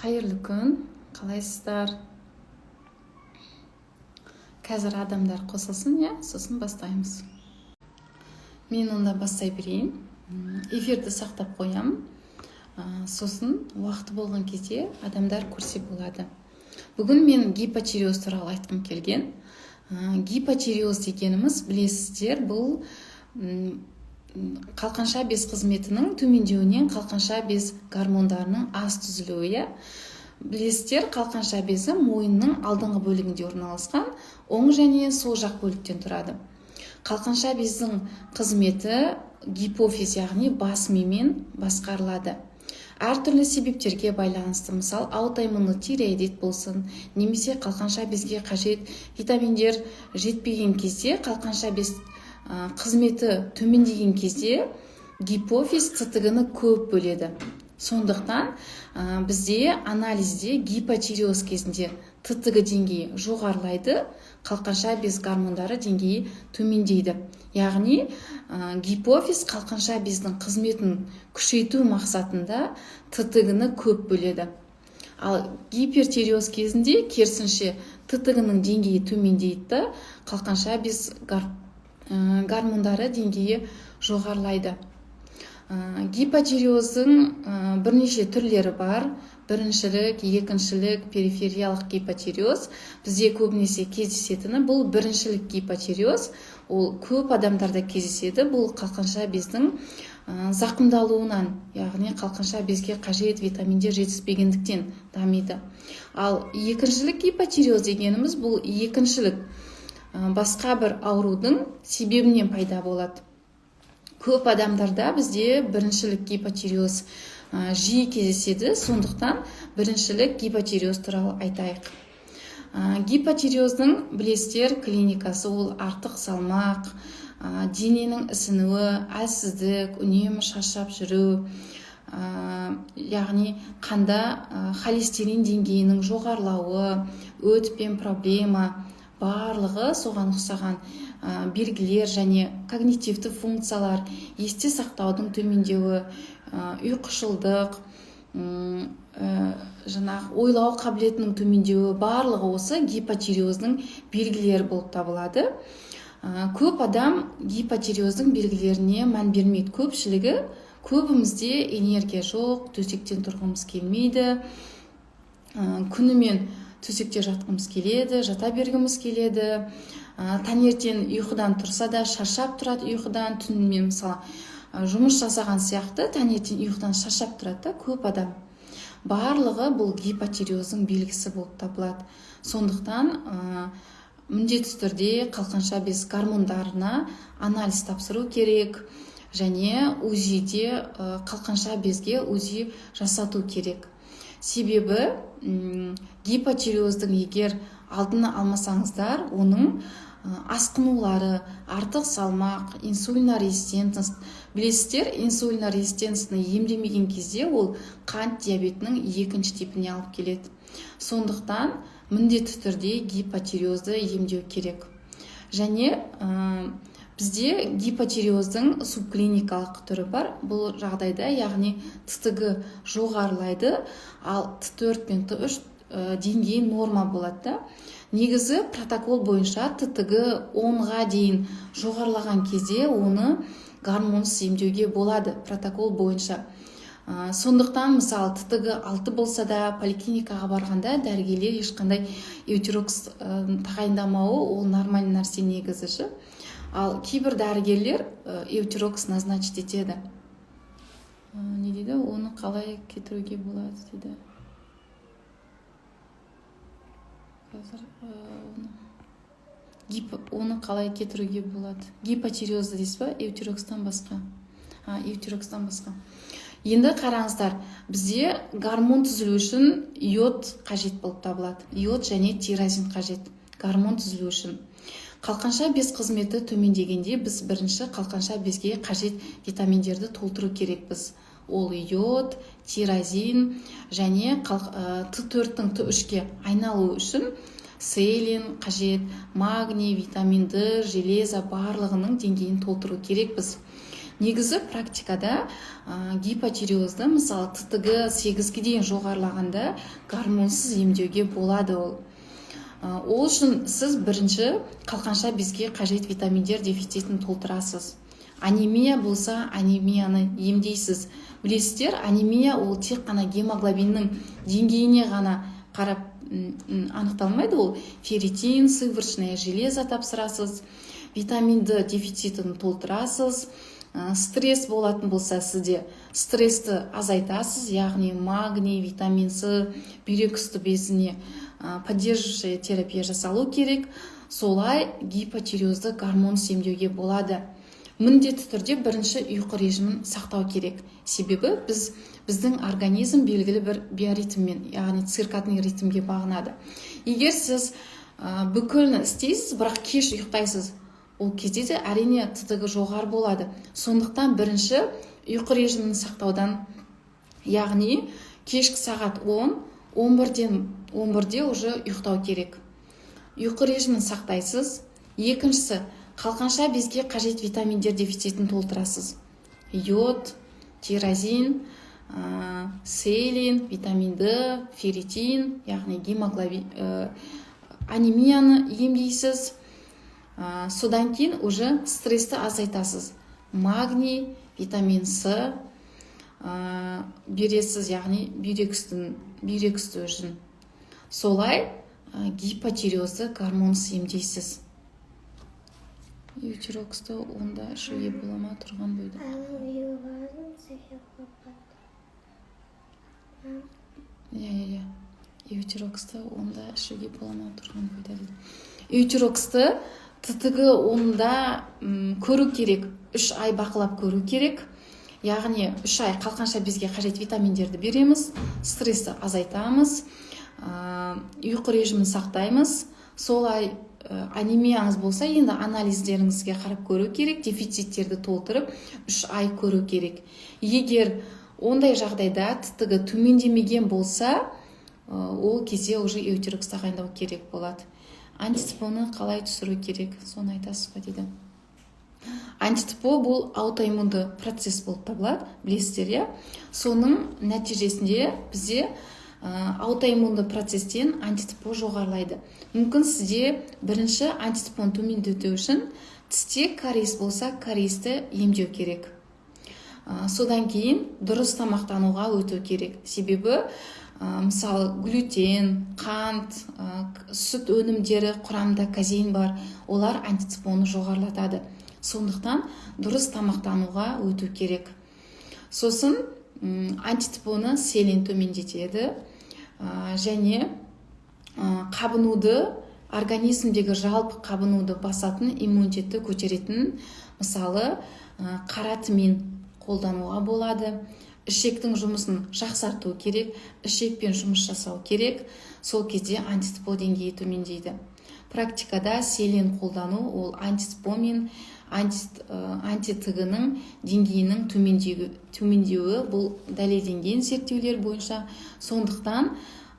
Қайырлы күн, қалайсыздар? Қазір адамдар қосылсын, сосын бастаймыз. Мен онда бастай берейін. Эфирді сақтап қоямын. Сосын уақыты болған кезде адамдар көрсе болады. Бүгін мен гипотиреоз туралы айтқым келген. Гипотиреоз дегеніміз, білесіздер, бұл қалқанша без қызметінің төмендеуінен қалқанша без гормондарының аз түзілуі. Білесіздер, қалқанша безі мойынның алдыңғы бөлігінде орналасқан, оң және сол жақ бөліктен тұрады. Қалқанша бездің қызметі гипофиз, яғни бас мимен басқарылады. Әртүрлі себептерге байланысты, мысал аутоиммунды тиреоидит болсын, немесе қалқанша безге қажет витаминдер жетпеген кезде, қалқанша без қызметі төмендеген кезде гипофиз ЦТГ-ны көп бөледі. Сондықтан бізде анализде гипотиреоз кезінде ТТГ деңгейі жоғарылайды, қалқанша без гормондары деңгейі төмендейді. Яғни гипофиз қалқанша бездің қызметін күшейту мақсатында ТТГ-ны көп бөледі. Ал гипертиреоз кезінде керісінше ТТГ-ның деңгейі төмендейді, қалқанша без гормондары деңгейі жоғарылайды. Гипотиреоздың бірнеше түрлері бар. Біріншілік, екіншілік, перифериялық гипотиреоз. Бізде көбінесе кездесетіні бұл біріншілік гипотиреоз. Ол көп адамдарда кездеседі. Бұл қалқанша бездің зақымдалуынан, яғни қалқанша безге қажет витаминдер жетіспегендіктен дамиды. Ал екіншілік гипотиреоз дегеніміз, бұл екіншілік басқа бір аурудың себебінен пайда болады. Көп адамдарда бізде біріншілік гипотиреоз жиі кездеседі, сондықтан біріншілік гипотиреоз туралы айтайық. Гипотиреоздың, білесіздер, клиникасы ол артық салмақ, дененің ісінуі, әлсіздік, үнемі шаршап жүру, яғни қанда холестерин деңгейінің жоғарылауы, өтпен проблема, барлығы соған ұқсаған белгілер және когнитивті функциялар, есте сақтаудың төмендеуі, ұйқышылдық, ойлау қабілетінің төмендеуі, барлығы осы гипотиреоздың белгілері болып табылады. Көп адам гипотиреоздың белгілеріне мән бермейді. Көбімізде энергия жоқ, төсектен тұрғымыз келмейді, күнімен төсекте жатқымыз келеді, жата бергіміз келеді, таңертең ұйқыдан тұрса да шаршап тұрады ұйқыдан, түнімен мысалы жұмыс жасаған сияқты таңертең ұйқыдан шаршап тұрады, көп адам. Барлығы бұл гипотиреоздың белгісі болып табылады. Сондықтан міндетті түрде қалқанша без гормондарына анализ тапсыру керек, және УЗИ-де қалқанша безге УЗИ жасату керек. Себебі гипотиреоздың егер алдын алмасаңыздар, оның асқынулары, артық салмақ, инсулина резистентность. Білесіздер, инсулина резистентностьны емдемеген кезде ол қант диабетінің екінші типіне алып келеді. Сондықтан міндетті түрде гипотиреозды емдеу керек. Және бізде гипотиреоздың субклиникалық түрі бар. Бұл жағдайда, яғни ТТГ жоғарылайды, ал Т4 пен Т3 деңгейі норма болады. Негізі протокол бойынша ТТГ 10-ға дейін жоғарылаған кезде оны гормонсыз емдеуге болады протокол бойынша. Сондықтан, мысалы, ТТГ 6 болса да поликлиникаға барғанда дәрігерлер ешқандай эутирокс тағайындамауы, ол нормальный нәрсе негізі. Ал кейбір дәрігерлер эутирокс назначить етеді. Не дейді? Оны қалай кетіруге болады дейді. Оны қалай кетіруге болады? Гипотиреозды дейсіз ба? Эутирокстан басқа. Енді қараңыздар, бізде гормон түзілу үшін иод қажет болып табылады. Иод және тирозин қажет гормон түзілу үшін. Қалқанша без қызметі төмендегенде біз бірінші қалқанша безге қажет витаминдерді толтыру керекпіз. Ол иод, тирозин және Т4-тің Т3-ке айналу үшін селен қажет, магний, витамин D, железа барлығының деңгейін толтыру керекпіз. негізі практикада гипотиреозды мысалы ттг 8-ге дейін жоғарылағанда гормонсыз емдеуге болады. Ол үшін сіз бірінші қалқанша безге қажет витаминдер дефицитін толтырасыз. Анемия болса, анемияны емдейсіз. Білесіздер, анемия ол тек қана гемоглобиннің деңгейіне ғана қарап анықталмайды. Ол ферритин, сывороточное железо тапсырасыз, витаминді дефицитін толтырасыз. Стресс болатын болса, сізде стрессті азайтасыз, яғни магний, витамин С, бүйрек үсті безіне поддерживающая терапия жасалу керек. Солай гипотиреозды гормонсыз емдеуге болады. Міндетті түрде бірінші ұйқы режимін сақтау керек. Себебі біздің организм белгілі бір биоритммен, яғни циркадный ритмге бағынады. Егер сіз бүкілін істейсіз, бірақ кеш ұйықтайсыз, ол кезде де әрине ттг жоғары болады. Сондықтан бірінші ұйқы режимін сақтаудан, яғни кешкі сағат 11-де уже ұйықтау керек. Ұйқы режимін сақтайсыз. Екіншісі, қалқанша безге қажет витаминдер дефицитін толтырасыз. Йод, тирозин, селен, витамин Д, ферритин, яғни гемоглобин, анемияны емдейсіз. Содан кейін уже стрессті азайтасыз. Магний, витамин С бересіз, яғни бүйрек үсті үшін. Солай гипотиреозды гормонсыз емдейсіз. Эутироксты онда ішуге бола ма тұрған бойда? Эутироксты онда ішуге бола ма тұрған бойда дейді. Эутироксты ттг онда көру керек, 3 ай бақылап көру керек. Яғни 3 ай қалқанша безге қажет витаминдерді береміз, стрессті азайтамыз, ұйқы режимін сақтаймыз. Солай анемияңыз болса, енді анализдеріңізге қарап көру керек, дефициттерді толтырып 3 ай көру керек. Егер ондай жағдайда ттг төмендемеген болса, ол кезде уже эутирокс тағайындау керек болады. Антитипоны қалай түсіру керек, соны айтасыз ба дейді. Антитипо бұл аутоиммунды процесс болып табылады, білесіздер. Соның нәтижесінде бізде аутоиммунды процесстен антитипо жоғарылайды. Мүмкін сізде бірінші антитипоны төмендету үшін тісте кариес болса, кариесті емдеу керек. Содан кейін дұрыс тамақтануға өту керек. Себебі мысалы глютен, қант, сүт өнімдері құрамында казеин бар, олар антитипоны жоғарылатады. Сондықтан дұрыс тамақтануға өту керек. Сосын антитипоны селен төмендетеді және қабынуды, организмдегі жалпы қабынуды басатын, иммунитетті көтеретін, мысалы қара тмин қолдануға болады. Ішектің жұмысын жақсарту керек, ішекпен жұмыс жасау керек. Сол кезде антитипо деңгейі төмендейді. Практикада селен қолдану ол антитипо мен антитгінің деңгейінің төмендеуі бұл дәлелденген зерттеулер бойынша. Сондықтан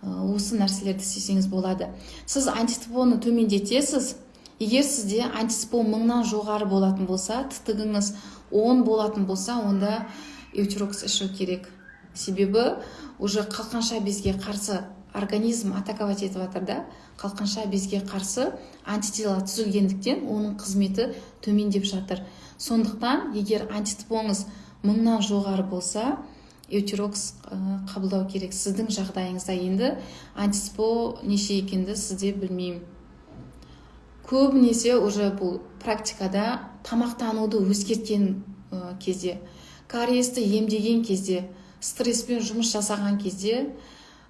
осы нәрселерді істесеңіз болады. Сіз антитипоны төмендетесіз. Егер сізде антитипо 1000-нан жоғары болатын болса, ттгіңіз 10 болатын болса, онда эутирокс ішу керек. Себебі уже қалқанша безге қарсы организм атаковать етіп жатыр да, қалқанша безге қарсы антитела түзілгендіктен оның қызметі төмендеп жатыр. Сондықтан егер антитипоңыз 1000-нан жоғары болса, эутирокс қабылдау керек. Сіздің жағдайыңызда енді антитипо неше екенді сізде білмеймін. Көбінесе уже бұл практикада тамақтануды өзгерткен кезде, кариесті емдеген кезде, стресспен жұмыс жасаған кезде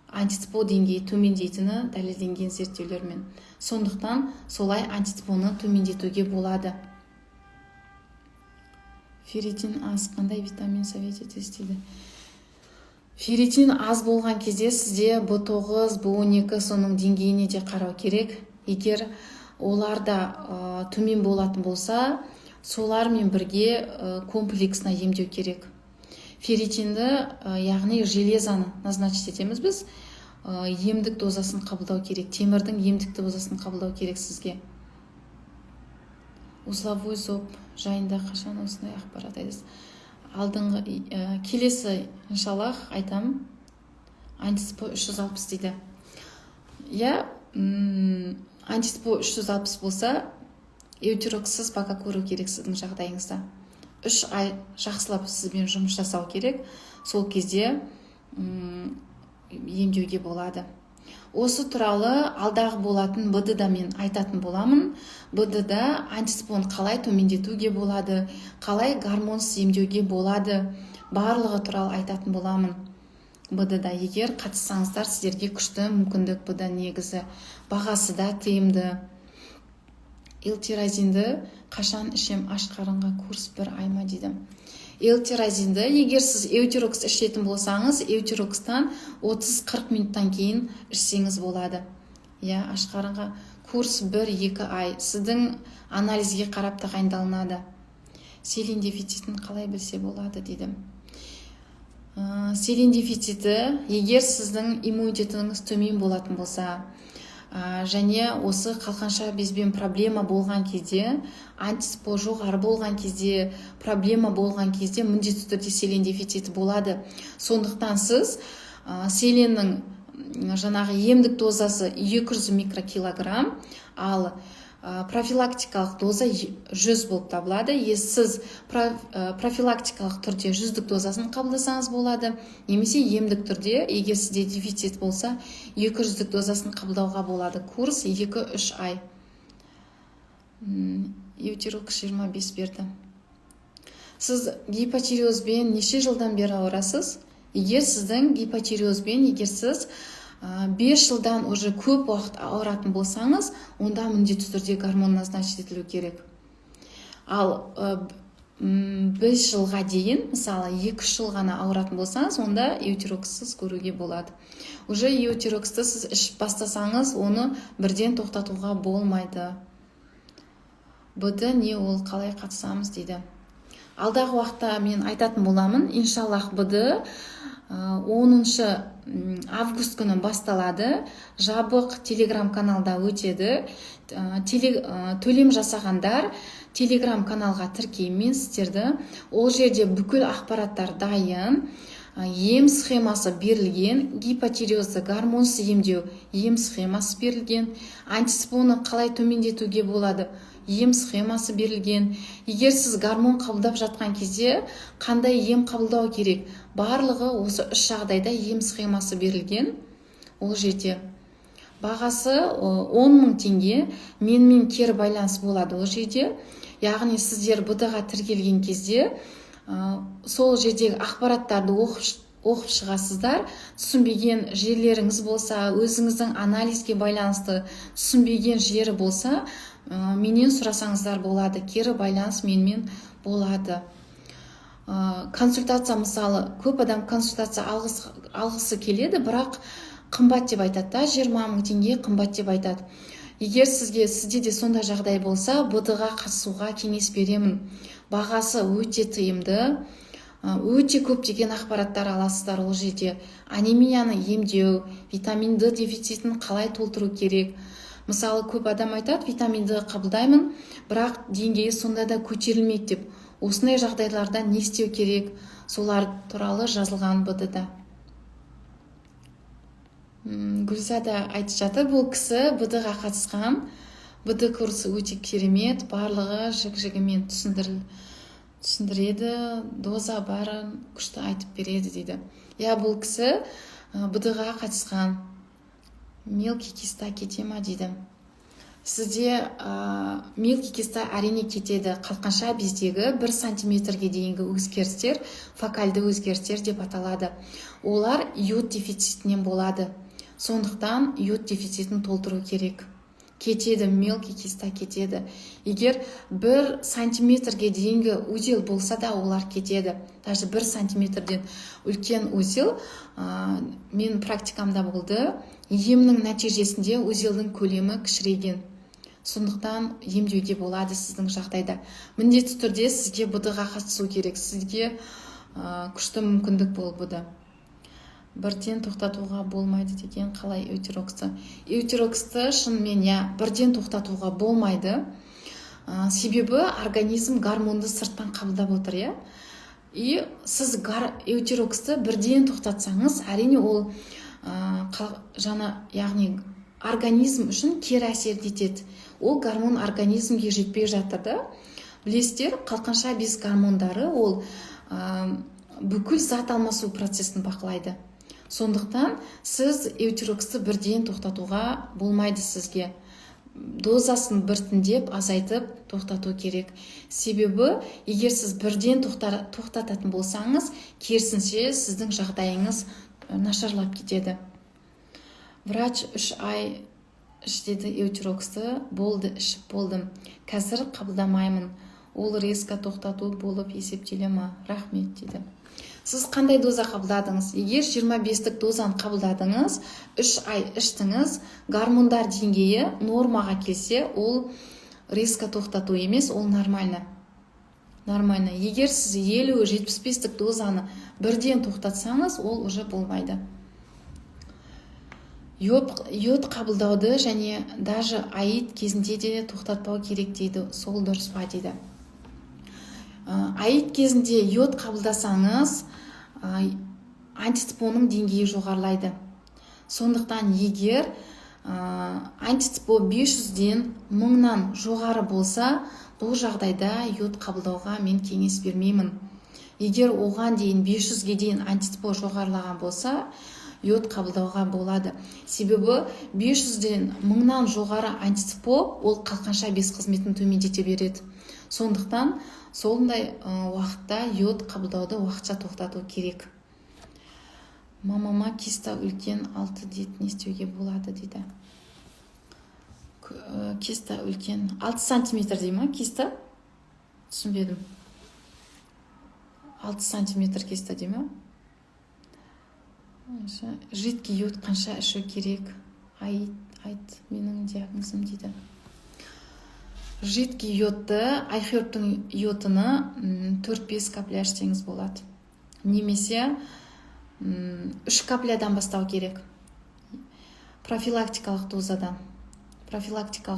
антитипо деңгейі төмендейтіні дәлелденген зерттеулермен. Сондықтан солай антитипоны төмендетуге болады. Ферритин аз қандай витамин совет етесіз дейді. Ферритин аз болған кезде сізде B9, B12 соның деңгейіне де қарау керек. Егер оларда төмен болатын болса, солармен бірге комплексно емдеу керек. Ферритинді, яғни железаны назначить етеміз біз, емдік дозасын қабылдау керек. Темірдің емдікті дозасын қабылдау керек сізге. Узловой зоб жайында қашан осындай ақпарат айтасыз? келесі иншаллах айтам. Антиспо 360 дейді. Иә, антиспо 360 болса, эутироксыз бака көру керек сіздің жағдайыңызда. 3 ай жақсылап сізбен жұмыс жасау керек. Сол кезде емдеуге болады. Осы туралы алдағы болатын БД-да мен айтатын боламын. БД-да антиспоны қалай төмендетуге болады, қалай гормонсыз емдеуге болады, барлығы туралы айтатын боламын. БД-да егер қатыссаңыздар, сіздерге күшті мүмкіндік. БД негізі бағасы да тиімді. L-тиразинді қашан ішем? Аш қарынға курс 1 ай ма дейді. L-тиразинді егер сіз эутирокс ішетін болсаңыз, эутирокстан 30-40 минуттан кейін ішсеңіз болады. Иә, аш қарынға курс 1-2 ай. Сіздің анализге қарап тағайындалынады. Селен дефицитін қалай білсе болады дейді. Селен дефициті егер сіздің иммунитетіңіз төмен болатын болса, және осы қалқанша безбен проблема болған кезде, антиспо жоғары болған кезде, проблема болған кезде міндетті түрде селен дефициті болады. Сондықтан сіз селеннің жаңағы емдік дозасы 200 микрокилограмм, ал профилактикалық доза 100 болып табылады. Сіз профилактикалық түрде 100-дік дозасын қабылдасаңыз болады, немесе емдік түрде, егер сізде дефицит болса, 200-дік дозасын қабылдауға болады. Курс 2-3 ай. Эутирокс 25 берді. Сіз гипотиреозбен неше жылдан бері ауырасыз? Егер сіздің гипотиреозбен, егер сіз 5 жылдан уже көп уақыт ауыратын болсаңыз, онда міндетті түрде гормон назначить етілу керек. Ал 5 жылға дейін, мысалы 2 жыл ғана ауыратын болсаңыз, онда эутироксыз көруге болады. Уже эутироксты сіз ішіп бастасаңыз, оны бірден тоқтатуға болмайды. БД не ол, қалай қатысамыз дейді. Алдағы уақытта мен айтатын боламын, иншаллах БД 10 август күні басталады. Жабық телеграм каналда өтеді. Төлем жасағандар телеграм каналға тіркеймен сіздерді. Ол жерде бүкіл ақпараттар дайын. Ем схемасы берілген, гипотиреозды гормонсыз емдеу ем схемасы берілген, антиспоны қалай төмендетуге болады, ем схемасы берілген. Егер сіз гормон қабылдап жатқан кезде қандай ем қабылдау керек, барлығы осы 3 жағдайда ем схемасы берілген. Ол жерде бағасы 10.000 теңге, менімен кері байланыс болады ол жерде. Яғни сіздер БД-ға тіркелген кезде сол жердегі ақпараттарды оқып шығасыздар. Түсінбеген жерлеріңіз болса, өзіңіздің анализге байланысты түсінбеген жері болса, менен сұрасаңыздар болады. Кері байланыс менімен болады. Консультация, мысалы, көп адам консультация алғысы келеді, бірақ қымбат деп айтады, 20.000 теңге қымбат деп айтады. Егер сізде де сондай жағдай болса, БД-ға қатысуға кеңес беремін. Бағасы өте тиімді, өте көптеген ақпараттар аласыздар ол жерде. Анемияны емдеу, витамин Д дефицитін қалай толтыру керек. Мысалы, көп адам айтады, витамин Д қабылдаймын, бірақ деңгейі сонда да көтерілмейді деп. Осындай жағдайларда не істеу керек? Солар туралы жазылған БД-да. Гүлзада айтып жатыр, бұл кісі БД-ға қатысқан. БД курсы өте керемет, барлығы жік-жігімен түсіндіреді, доза барын күшті айтып береді дейді. Я, бұл кісі БД-ға қатысқан. Мелкий киста кете ма дейді. Сізде мелкий киста әрине кетеді. Қалқанша бездегі 1 сантиметрге дейінгі өзгерістер, фокальды өзгерістер деп аталады. Олар йод дефицитінен болады. Сондықтан йод дефицитін толтыру керек. Кетеді, мелкий киста кетеді. Егер 1 сантиметрге дейінгі өзел болса да, олар кетеді. Даже 1 сантиметрден үлкен өзел, мен практикамда болды, емнің нәтижесінде өзелдің көлемі кішірейген. Сондықтан емдеуге болады сіздің жағдайда. Міндетті түрде сізге БД-ға қатысу керек. Сізге күшті мүмкіндік болды. Бірден тоқтатуға болмайды деген, қалай эутироксты? Эутироксты шынымен бірден тоқтатуға болмайды. Себебі организм гормонды сырттан қабылдап отыр. и сіз эутероксты бірден тоқтатсаңыз, әрине ол яғни организм үшін кері әсер етеді. Ол гормон организмге жетпей жатыр да. Білесіздер, қалқанша без гормондары ол бүкіл зат алмасу процесін бақылайды. Сондықтан сіз эутероксты бірден тоқтатуға болмайды сізге. Дозасын біртіндеп азайтып тоқтату керек. Себебі, егер сіз бірден тоқтататын болсаңыз, керісінше сіздің жағдайыңыз нашарлап кетеді. Врач 3 ай ішдеді эутероксты, болды, ішіп болдым. Қазір қабылдамаймын. Ол резко тоқтату болып есептеле ме? Рахмет дейді. Сіз қандай доза қабылдадыңыз? Егер 25-тік дозаны қабылдадыңыз, 3 ай іштіңіз, гормондар деңгейі нормаға келсе, ол резко тоқтату емес, ол нормально. Егер сіз 50-75-тік дозаны бірден тоқтатсаңыз, ол уже болмайды. Йод қабылдауды және даже аид кезінде де тоқтатпау керек дейді. Сол дұрыс па дейді. Аид кезінде йод қабылдасаңыз, антитипоның деңгейі жоғарылайды. Сондықтан егер антитипо 500-ден 1000-нан жоғары болса, бұл жағдайда йод қабылдауға мен кеңес бермеймін. Егер оған дейін 500-ге дейін антитипо жоғарылаған болса, йод қабылдауға болады. Себебі 500-ден 1000-нан жоғары антитипо ол қалқанша без қызметін төмендете береді. Сондықтан сондай уақытта йод қабылдауды уақытша тоқтату керек. Мамама киста үлкен 6 дейді, не істеуге болады дейді. Киста үлкен 6 сантиметр дей ма киста? Түсінбедім. 6 сантиметр киста дей ма? Жидкий йод қанша ішу керек? Айт, менің диагнозым дейді. Жидкий йодты, айхербтың йодыны 4-5 капля ішсеңіз болады. Немесе 3 каплядан бастау керек. Профилактикалық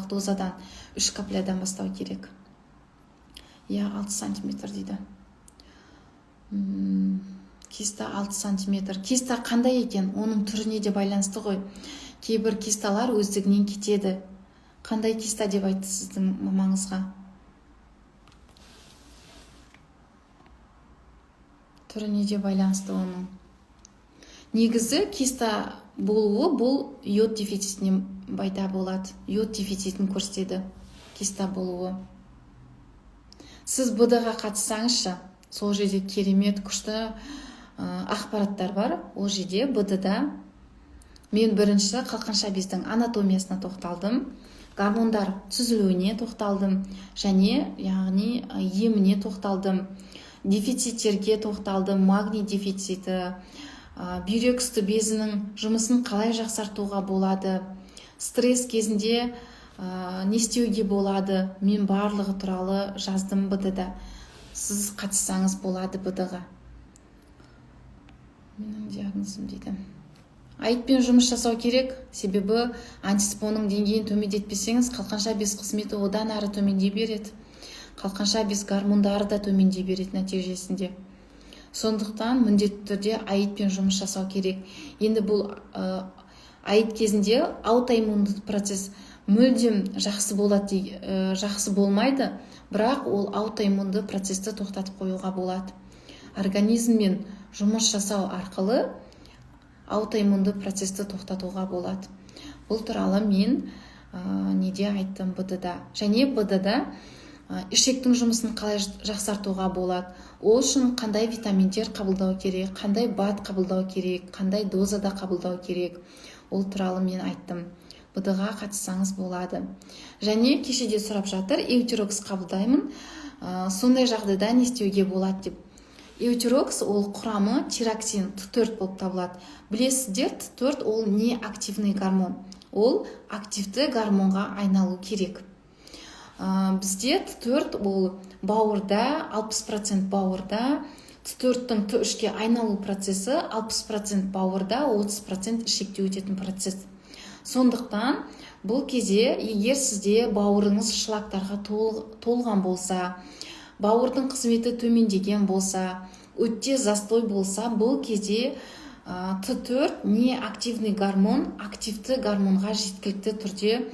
дозадан 3 каплядан бастау керек. 6 сантиметр дейді. Киста 6 сантиметр. Киста қандай екен? Оның түріне де байланысты ғой. Кейбір кисталар өздігінен кетеді. Қандай киста деп айтты сіздің мамаңызға? Түріне де байланысты оның. Негізі киста болуы бұл йод дефицитіне байда болады. Йод дефицитін көрсетеді киста болуы. Сіз БД-ға қатыссаңызшы, сол жерде керемет күшті ақпараттар бар. Ол жерде БД-да мен бірінші қалқанша бездің анатомиясына тоқталдым, гормондар түзілуіне тоқталдым, және яғни еміне тоқталдым, дефициттерге тоқталдым, магний дефициті, бүйрек үсті безінің жұмысын қалай жақсартуға болады, стресс кезінде не істеуге болады, мен барлығы туралы жаздым БД-да. Сіз қатыссаңыз болады БД-ға. Менің диагнозым дейді. Аидпен жұмыс жасау керек, себебі антитипоның деңгейін төмендетпесеңіз, қалқанша без қызметі одан әрі төмендей береді. Қалқанша без гормондары да төмендей береді нәтижесінде. Сондықтан міндетті түрде аидпен жұмыс жасау керек. Енді бұл аид кезінде аутоиммунды процесс мүлдем жақсы болмайды, бірақ ол аутоиммунды процесті тоқтатып қоюға болады. Организммен жұмыс жасау арқылы аутоиммунды процесті тоқтатуға болады. Бұл туралы мен неде айттым БД-да. Және БД-да ішектің жұмысын қалай жақсартуға болады. Ол үшін қандай витаминдер қабылдау керек, қандай БАД қабылдау керек, қандай дозада қабылдау керек. Ол туралы мен айттым. БД-ға қатыссаңыз болады. Және кешеде сұрап жатыр, эутерокс қабылдаймын, сондай жағдайда не істеуге болады деп. Эутерокс ол құрамы тироксин Т4 болып табылады. Білесіздер, Т4 ол не активный гормон. Ол активті гормонға айналу керек. Бізде Т4 ол бауырда, 60% бауырда, Т4-тің Т3-ке айналу процесі 60% бауырда, 30% ішекте өтетін процесс. Сондықтан бұл кезде егер сізде бауырыңыз шлактарға толған болса, бауырдың қызметі төмендеген болса, өте застой болса, бұл кезде Т4 не активный гормон, активті гормонға жеткілікті түрде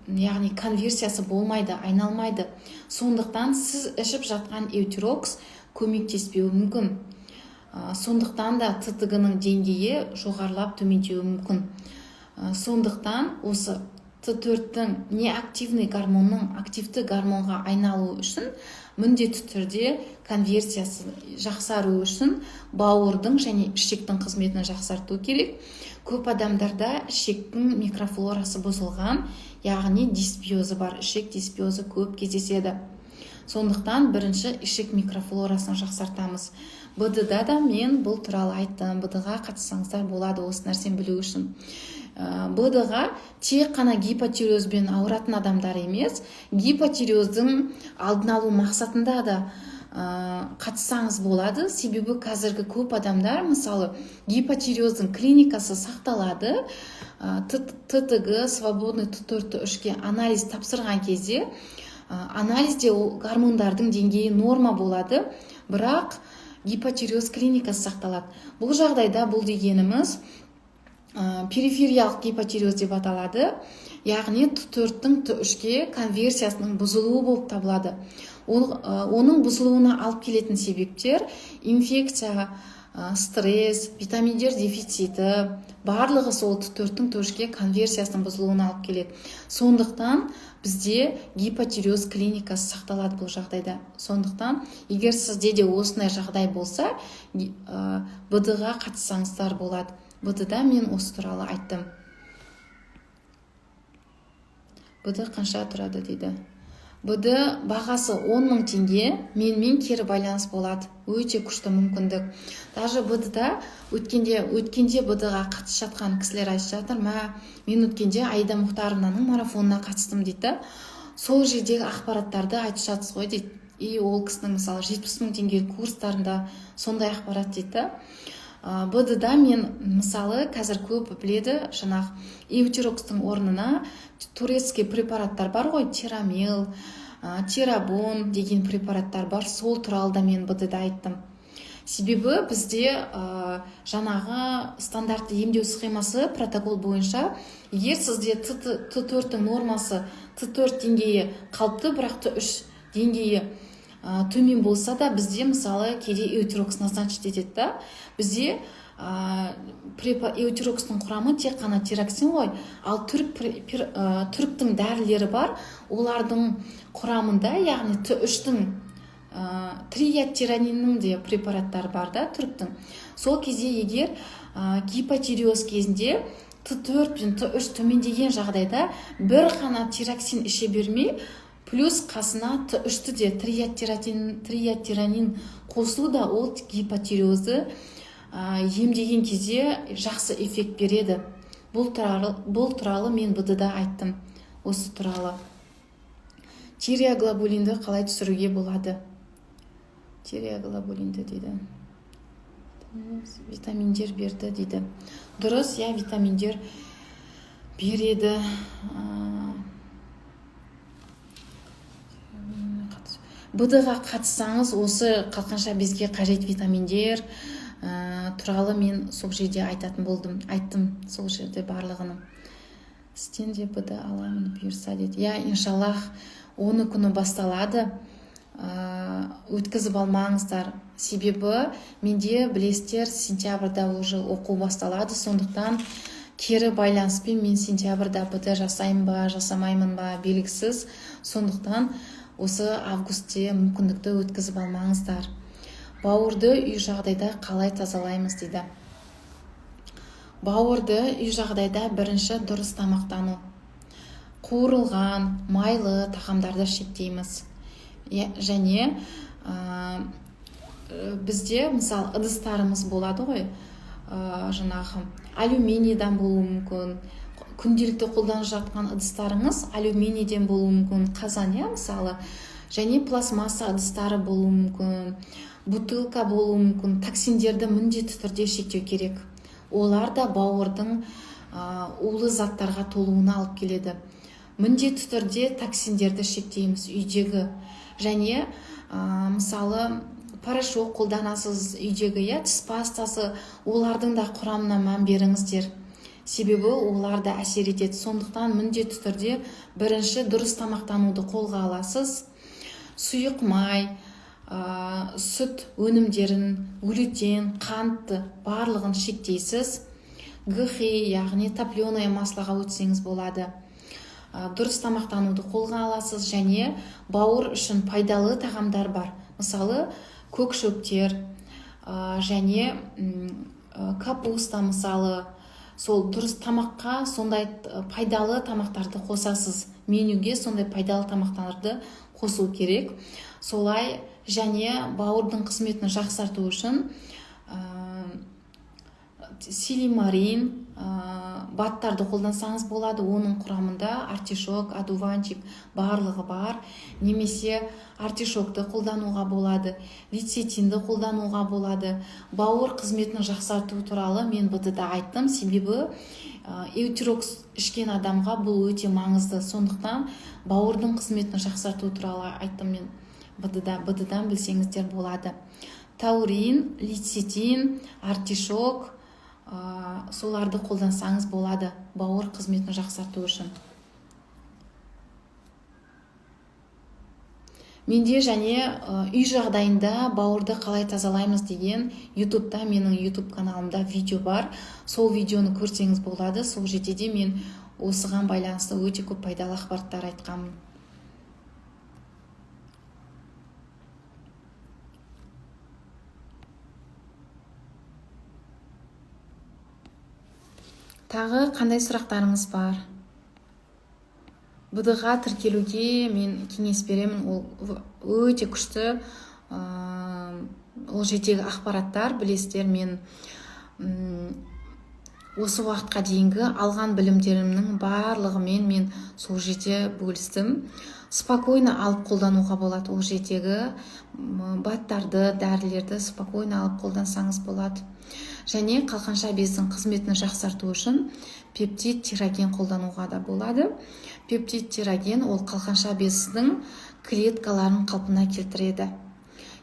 яғни конверсиясы болмайды, айналмайды. Сондықтан сіз ішіп жатқан эутирокс көмектеспеуі мүмкін. Сондықтан да ТТГ-ның деңгейі жоғарылап төмендеуі мүмкін. Сондықтан осы Т4-тің неактивный гормонның активті гормонға айналу үшін міндетті түрде конверсиясы жақсару үшін бауырдың және ішектің қызметін жақсарту керек. Көп адамдарда ішектің микрофлорасы бұзылған, яғни дисбиозы бар, ішек дисбиозы көп кездеседі. Сондықтан бірінші ішек микрофлорасын жақсартамыз. БД-да да мен бұл туралы айттым. БД-ға қатыссаңыздар болады осы нәрсені білу үшін. БД-ға тек қана гипотиреозбен ауыратын адамдар емес, гипотиреоздың алдын алу мақсатында да қатыссаңыз болады. Себебі қазіргі көп адамдар, мысалы, гипотиреоздың клиникасы сақталады, ТТГ, свободный Т4-Т3-ке анализ тапсырған кезде, анализде гормондардың деңгейі норма болады, бірақ гипотиреоз клиникасы сақталады. Бұл жағдайда бұл дегеніміз перифериялық гипотиреоз деп аталады, яғни Т4-тің Т3-ке конверсиясының бұзылуы болып табылады. Оның бұзылуына алып келетін себептер инфекция, стресс, витаминдер дефициті, барлығы сол Т4-тің Т3-ке конверсиясының бұзылуына алып келеді. Сондықтан бізде гипотиреоз клиникасы сақталады бұл жағдайда. Сондықтан, егер сізде де осындай жағдай болса, БД-ға қатыссаңыздар болады. БД-да мен осы туралы айттым. БД қанша тұрады дейді. БД бағасы 10 000 теңге, менімен кері байланыс болады. Өте күшті мүмкіндік. Даже БД-да өткенде БД-ға қатысып жатқан кісілер айтып жатыр, мен өткенде Аида Мұхтаровнаның марафонына қатыстым дейді. Сол жердегі ақпараттарды айтып жатсыз ғой дейді. И ол кісінің мысалы 70 000 теңгелік курстарында сондай ақпарат дейді. БД-да мен мысалы қазір көп біледі, жаңағы эутирокстың орнына турецкий препараттар бар ғой, тирамел, тирабон деген препараттар бар. Сол туралы да мен БД-да айттым. Себебі бізде жаңағы стандартты емдеу схемасы протокол бойынша, егер сізде Т4-тің нормасы Т4 деңгейі қалыпты, бірақ Т3 деңгейі төмен болса да, бізде мысалы кейде эутирокс назначить етеді. Бізде эутирокстың құрамы тек қана тироксин ғой, ал түріктің дәрілері бар, олардың құрамында, яғни Т3-тің триядтираниннің де препараттары бар да, түріктің. Сол кезде егер гипотиреоз кезінде Т4 пен Т3 төмендеген жағдайда бір қана тироксин іше бермей, плюс қасына Т3-ті де триядтиранин қосу да ол гипотиреозды емдеген кезде жақсы эффект береді. Бұл туралы мен БД-да айттым. Осы туралы. Тиреоглобулинді қалай түсіруге болады? Тиреоглобулинді дейді. Витаминдер берді дейді. Дұрыс, витаминдер береді. БД-ға қатыссаңыз, осы қалқанша бізге қажет витаминдер туралы мен сол жерде айтатын болдым. Айттым сол жерде барлығының. Сізден де БД аламын бұйырса дейді. Иншаллах, 10 күні басталады. Өткізіп алмаңыздар. Себебі менде білесіздер, сентябрьда уже оқу басталады. Сондықтан кері байланыспен мен сентябрьда БД жасаймын ба, жасамаймын ба белгісіз. Сондықтан осы августте мүмкіндікті өткізіп алмаңыздар. Бауырды үй жағдайда қалай тазалаймыз дейді. Бауырды үй жағдайда бірінші дұрыс тамақтану. Қуырылған, майлы тағамдарды шектейміз. Және бізде мысалы ыдыстарымыз болады ғой, жаңағы алюминийдан болуы мүмкін. Күнделікті қолданып жатқан ыдыстарыңыз алюминийден болуы мүмкін, қазан, мысалы, және пластмасса ыдыстары болуы мүмкін, бутылка болуы мүмкін. Токсиндерді міндетті түрде шектеу керек. Олар да бауырдың улы заттарға толуына алып келеді. Міндетті түрде токсиндерді шектейміз үйдегі. Және мысалы порошок қолданасыз үйдегі, тіс пастасы, олардың да құрамына мән беріңіздер. Себебі олар да әсер етеді. Сондықтан міндетті түрде бірінші дұрыс тамақтануды қолға аласыз. Сұйық май, сүт өнімдерін, глютен, қантты барлығын шектейсіз. ГХ, яғни топленое маслоға өтсеңіз болады. Дұрыс тамақтануды қолға аласыз және бауыр үшін пайдалы тағамдар бар. Мысалы, көк шөптер және капуста, мысалы, сол дұрыс тамаққа сондай пайдалы тамақтарды қосасыз. Менюге сондай пайдалы тамақтарды қосу керек. Солай және бауырдың қызметін жақсарту үшін силимарин баттарды қолдансаңыз болады. Оның құрамында артишок, одуванчик барлығы бар. Немесе артишокты қолдануға болады, лецитинді қолдануға болады. Бауыр қызметін жақсарту туралы мен БД-да айттым. Себебі эутирокс ішкен адамға бұл өте маңызды. Сондықтан бауырдың қызметін жақсарту туралы айттым мен БД-дан білсеңіздер болады. Таурин, лецитин, артишок, соларды қолдансаңыз болады бауыр қызметін жақсарту үшін. Менде және үй жағдайында бауырды қалай тазалаймыз деген ютубта, менің ютуб каналымда видео бар. Сол видеоны көрсеңіз болады. Сол жерде де мен осыған байланысты өте көп пайдалы ақпараттар айтқанмын. Тағы қандай сұрақтарыңыз бар? БД-ға тіркелуге мен кеңес беремін. Ол өте күшті. Ол жердегі ақпараттар, білесіздер, мен осы уақытқа дейінгі алған білімдерімнің барлығымен мен сол жерде бөлістім. Спокойно алып қолдануға болады. Ол жердегі баттарды, дәрілерді спокойно алып қолдансаңыз болады. Және қалқанша бездің қызметін жақсарту үшін пептид тироген қолдануға да болады. Пептид тироген ол қалқанша бездің клеткаларын қалпына келтіреді.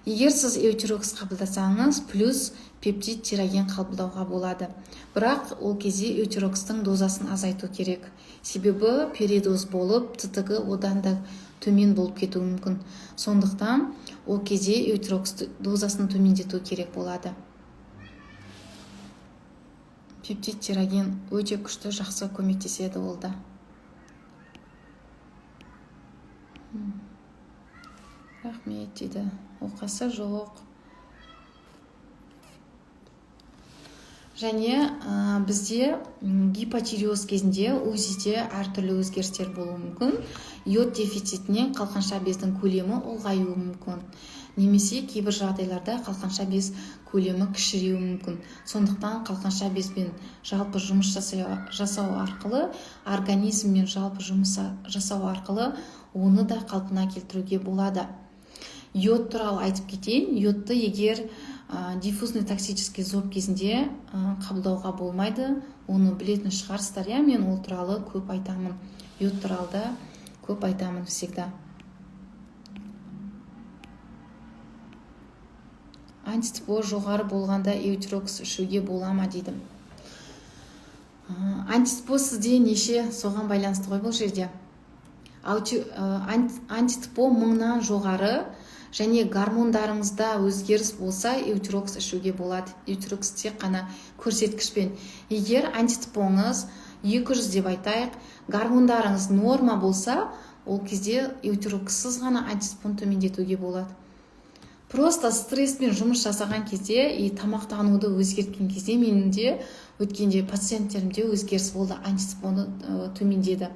Егер сіз эутирокс қабылдасаңыз, плюс пептид тироген қабылдауға болады. Бірақ ол кезде эутирокстың дозасын азайту керек. Себебі передоз болып, ТТГ одан да төмен болып кетуі мүмкін. Сондықтан ол кезде эутирокс дозасын төмендету керек болады. Пептид тироген өте күшті, жақсы көмектеседі ол да. Рахмет дейді. Оқасы жоқ. Және бізде гипотиреоз кезінде УЗИде әртүрлі өзгерістер болуы мүмкін. Йод дефицитінен қалқанша бездің көлемі ұлғаюы мүмкін. Немесе кейбір жағдайларда қалқанша без көлемі кішіреуі мүмкін. Сондықтан қалқанша безбен жалпы жұмыс жасау арқылы, организммен жалпы жұмыс жасау арқылы оны да қалпына келтіруге болады. Йод туралы айтып кетейін. Йодты егер диффузный токсический зоб кезінде қабылдауға болмайды. Оны білетін шығарсыздар. Мен ол туралы көп айтамын. Йод туралы да көп айтамын всегда. Антитипо жоғары болғанда эутирокс ішуге бола ма дейді. Антитипо сізде неше, соған байланысты ғой бұл жерде. Антитипо 1000-нан жоғары және гормондарыңызда өзгеріс болса, эутирокс ішуге болады. Эутирокс тек қана көрсеткішпен. Егер антитипоңыз 200 деп айтайық, гормондарыңыз норма болса, ол кезде эутирокссыз ғана антитипоны төмендетуге болады. Просто стресспен жұмыс жасаған кезде и тамақтануды өзгерткен кезде менде өткенде пациенттерімде өзгеріс болды, антитипоны төмендеді.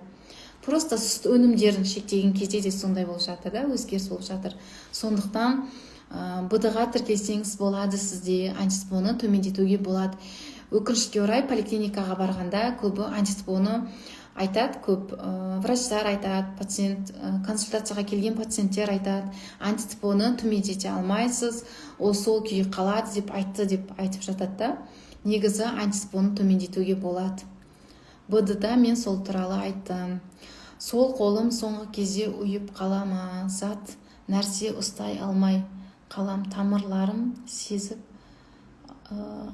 Просто сүт өнімдерін шектеген кезде де сондай болып жатыр, өзгеріс болып жатыр. Сондықтан БД-ға тіркелсеңіз болады, сізде антитипоны төмендетуге болады. Өкінішке орай поликлиникаға барғанда көбі антитипоны айтады, көп врачтар айтады, пациент консультацияға келген пациенттер айтады, антитипоны төмендете алмайсыз, ол сол күйі қалады деп айтып жатады да. Негізі антитипоны төмендетуге болады. БД-да мен сол туралы айттым. Сол қолым соңғы кезде ұйып қалама, зат нәрсе ұстай алмай. қалам тамырларым сезіп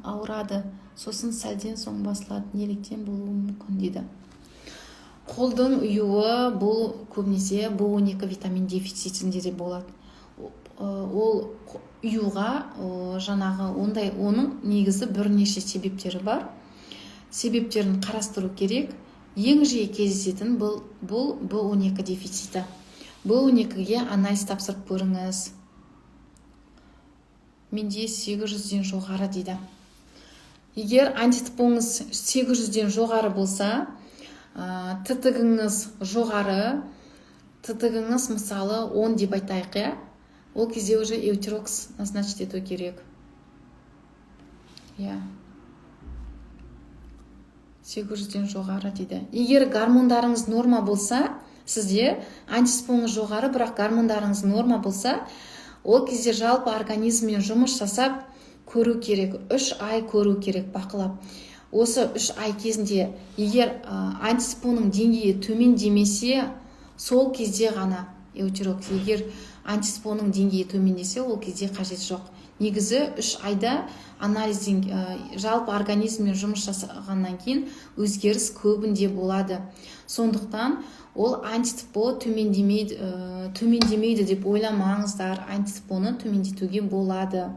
ауырады, сосын сәлден соң басылады, неліктен болуы мүмкін дейді. Қолдың ұюы бұл көбінесе B12 витамин дефицитінде де болады. Ол ұюға жаңағы оның негізі бірнеше себептері бар. Себептерін қарастыру керек. Ең жиі кездесетін бұл B12 дефициті. B12-ге анализ тапсырып көріңіз. Менде 800-ден жоғары дейді. Егер антитипіңіз 800-ден жоғары болса, ТТГ-іңіз жоғары, ТТГ-іңіз мысалы 10 деп айтайық, ол кезде уже эутерокс назначить ету керек. 800-ден жоғары дейді. Егер гормондарыңыз норма болса, сізде антитипіңіз жоғары, бірақ гормондарыңыз норма болса, ол кезде жалпы организммен жұмыс жасап көру керек. 3 ай көру керек, бақылап. Осы 3 ай кезінде егер антитипінің деңгейі төмен демесе, сол кезде ғана эутерокс. Егер антитипінің деңгейі төмендесе, ол кезде қажет жоқ. Негізі 3 айда анализден жалпы организммен жұмыс жасағаннан кейін өзгеріс көбінде болады. Сондықтан ол антитипі төмендемейді деп ойламаңыздар. Антитипіні төмендетуге болады.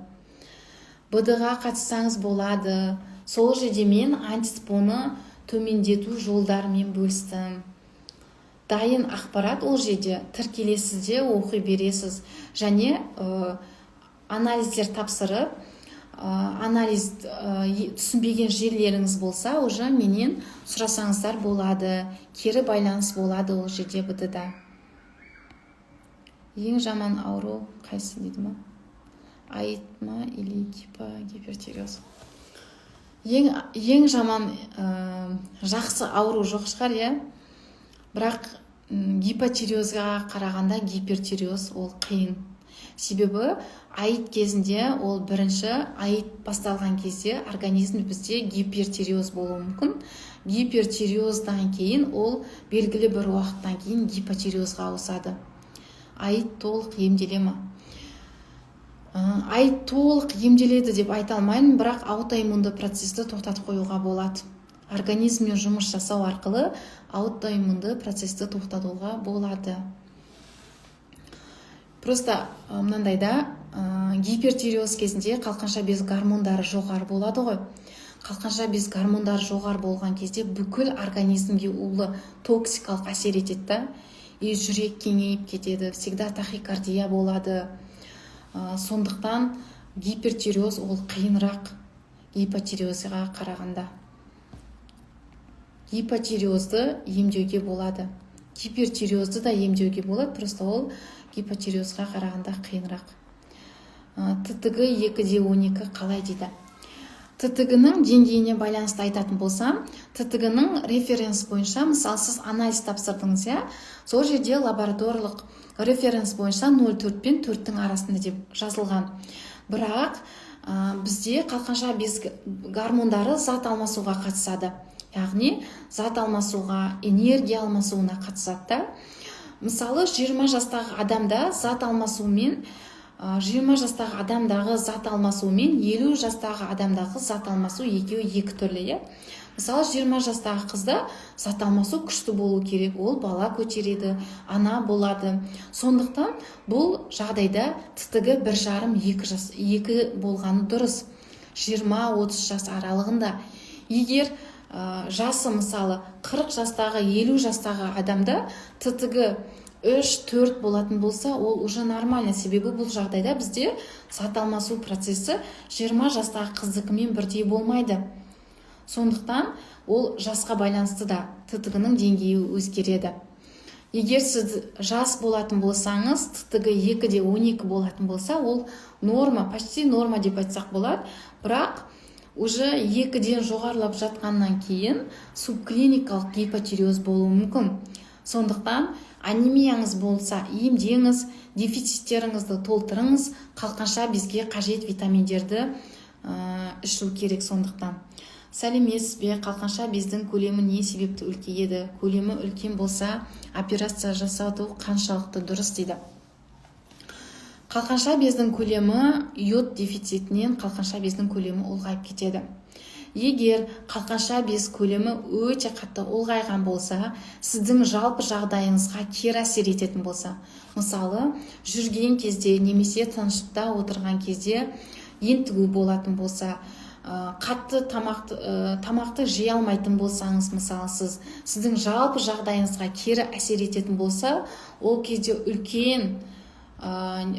БД-ға қатыссаңыз болады. Сол жерде мен антитипіні төмендету жолдарымен бөлістім. Дайын ақпарат ол жерде тіркелесіз де оқи бересіз. Және анализдер тапсырып, анализ түсінбеген жерлеріңіз болса, уже менен сұрасаңыздар болады. Кері байланыс болады ол жерде БД-да. Ең жаман ауру қайсы дейді ма? Аит ма или гипертиреоз? Ең жаман жақсы ауру жоқ шығар, бірақ гипотиреозға қарағанда гипертиреоз ол қиын. Себебі аит кезінде ол бірінші аит басталған кезде организм бізде гипертиреоз болуы мүмкін. Гипертиреоздан кейін ол белгілі бір уақыттан кейін гипотиреозға ауысады. Аит толық емделе. Аит толық емделеді деп айта алмаймын, бірақ аутоиммунды процесті тоқтатып қоюға болады. Организммен жұмыс жасау арқылы аутоиммунды процесті тоқтатуға болады. Просто мынандайда гипертиреоз кезінде қалқанша без гормондары жоғары болады ғой. Қалқанша без гормондары жоғары болған кезде бүкіл организмге улы токсикалық әсер етеді. Жүрек кеңейіп кетеді, всегда тахикардия болады. Сондықтан гипертиреоз ол қиынырақ гипотиреозға қарағанда. Гипотиреозды емдеуге болады. Гипертиреозды да емдеуге болады, просто ол гипотиреозға қарағанда қиынырақ. ТТГ 2/12 қалай дейді? ТТГ-ның деңгейіне байланысты айтатын болсам, ТТГ-ның референс бойынша, мысалы сіз анализ тапсырдыңыз, сол жерде лабораториялық референс бойынша 0,4 пен 4-тің арасында деп жазылған. Бірақ бізде қалқанша без гормондары зат алмасуға қатысады. Яғни зат алмасуға, энергия алмасуына қатысады. Мысалы 20 жастағы адамда зат алмасуымен 20 жастағы адамдағы зат алмасуымен 50 жастағы адамдағы зат алмасу екеуі екі түрлі. Мысалы 20 жастағы қызда зат алмасу күшті болу керек, ол бала көтереді, ана болады. Сондықтан бұл жағдайда ТТГ 1,5-2 болғаны дұрыс. 20-30 жас аралығында. Егер жасы мысалы 40 жастағы, 50 жастағы адамда ТТГ 3-4 болатын болса, ол уже нормально. Себебі бұл жағдайда бізде зат алмасу процесі 20 жастағы қыздікімен бірдей болмайды. Сондықтан ол жасқа байланысты да ТТГ-ның деңгейі өзгереді. Егер сіз жас болатын болсаңыз, ТТГ 2/12 болатын болса, ол норма, почти норма деп айтсақ болады. Бірақ уже 2-ден жоғарылап жатқаннан кейін субклиникалық гипотиреоз болуы мүмкін. Сондықтан анемияңыз болса, емдеңіз, дефициттеріңізді толтырыңыз, қалқанша бізге қажет витаминдерді ішу керек. Сондықтан сәлемесіз бе, қалқанша бездің көлемі не себепті үлкейеді? Көлемі үлкен болса, операция жасату қаншалықты дұрыс дейді. Қалқанша бездің көлемі йод дефицитінен қалқанша бездің көлемі ұлғайып кетеді. Егер қалқанша без көлемі өте қатты ұлғайған болса, сіздің жалпы жағдайыңызға кері әсер ететін болса, мысалы, жүрген кезде немесе тыныштықта отырған кезде ентігу болатын болса, қатты тамақты жей алмайтын болсаңыз, мысалы, сіздің жалпы жағдайыңызға кері әсер ететін болса, ол кезде үлкен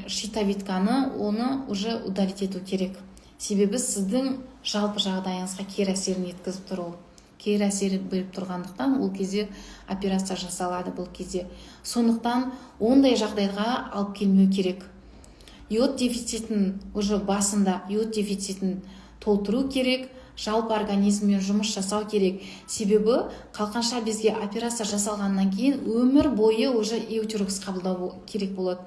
щитовидканы оны уже удалить ету керек. Себебі сіздің жалпы жағдайыңызға кері әсерін еткізіп тұр. Кері әсер беріп тұрғандықтан ол кезде операция жасалады бұл кезде. Сондықтан ондай жағдайға алып келмеу керек. Йод дефицитін уже басында йод дефицитін толтыру керек, жалпы организммен жұмыс жасау керек. Себебі қалқанша безге операция жасалғаннан кейін өмір бойы уже эутирокс қабылдау керек болады.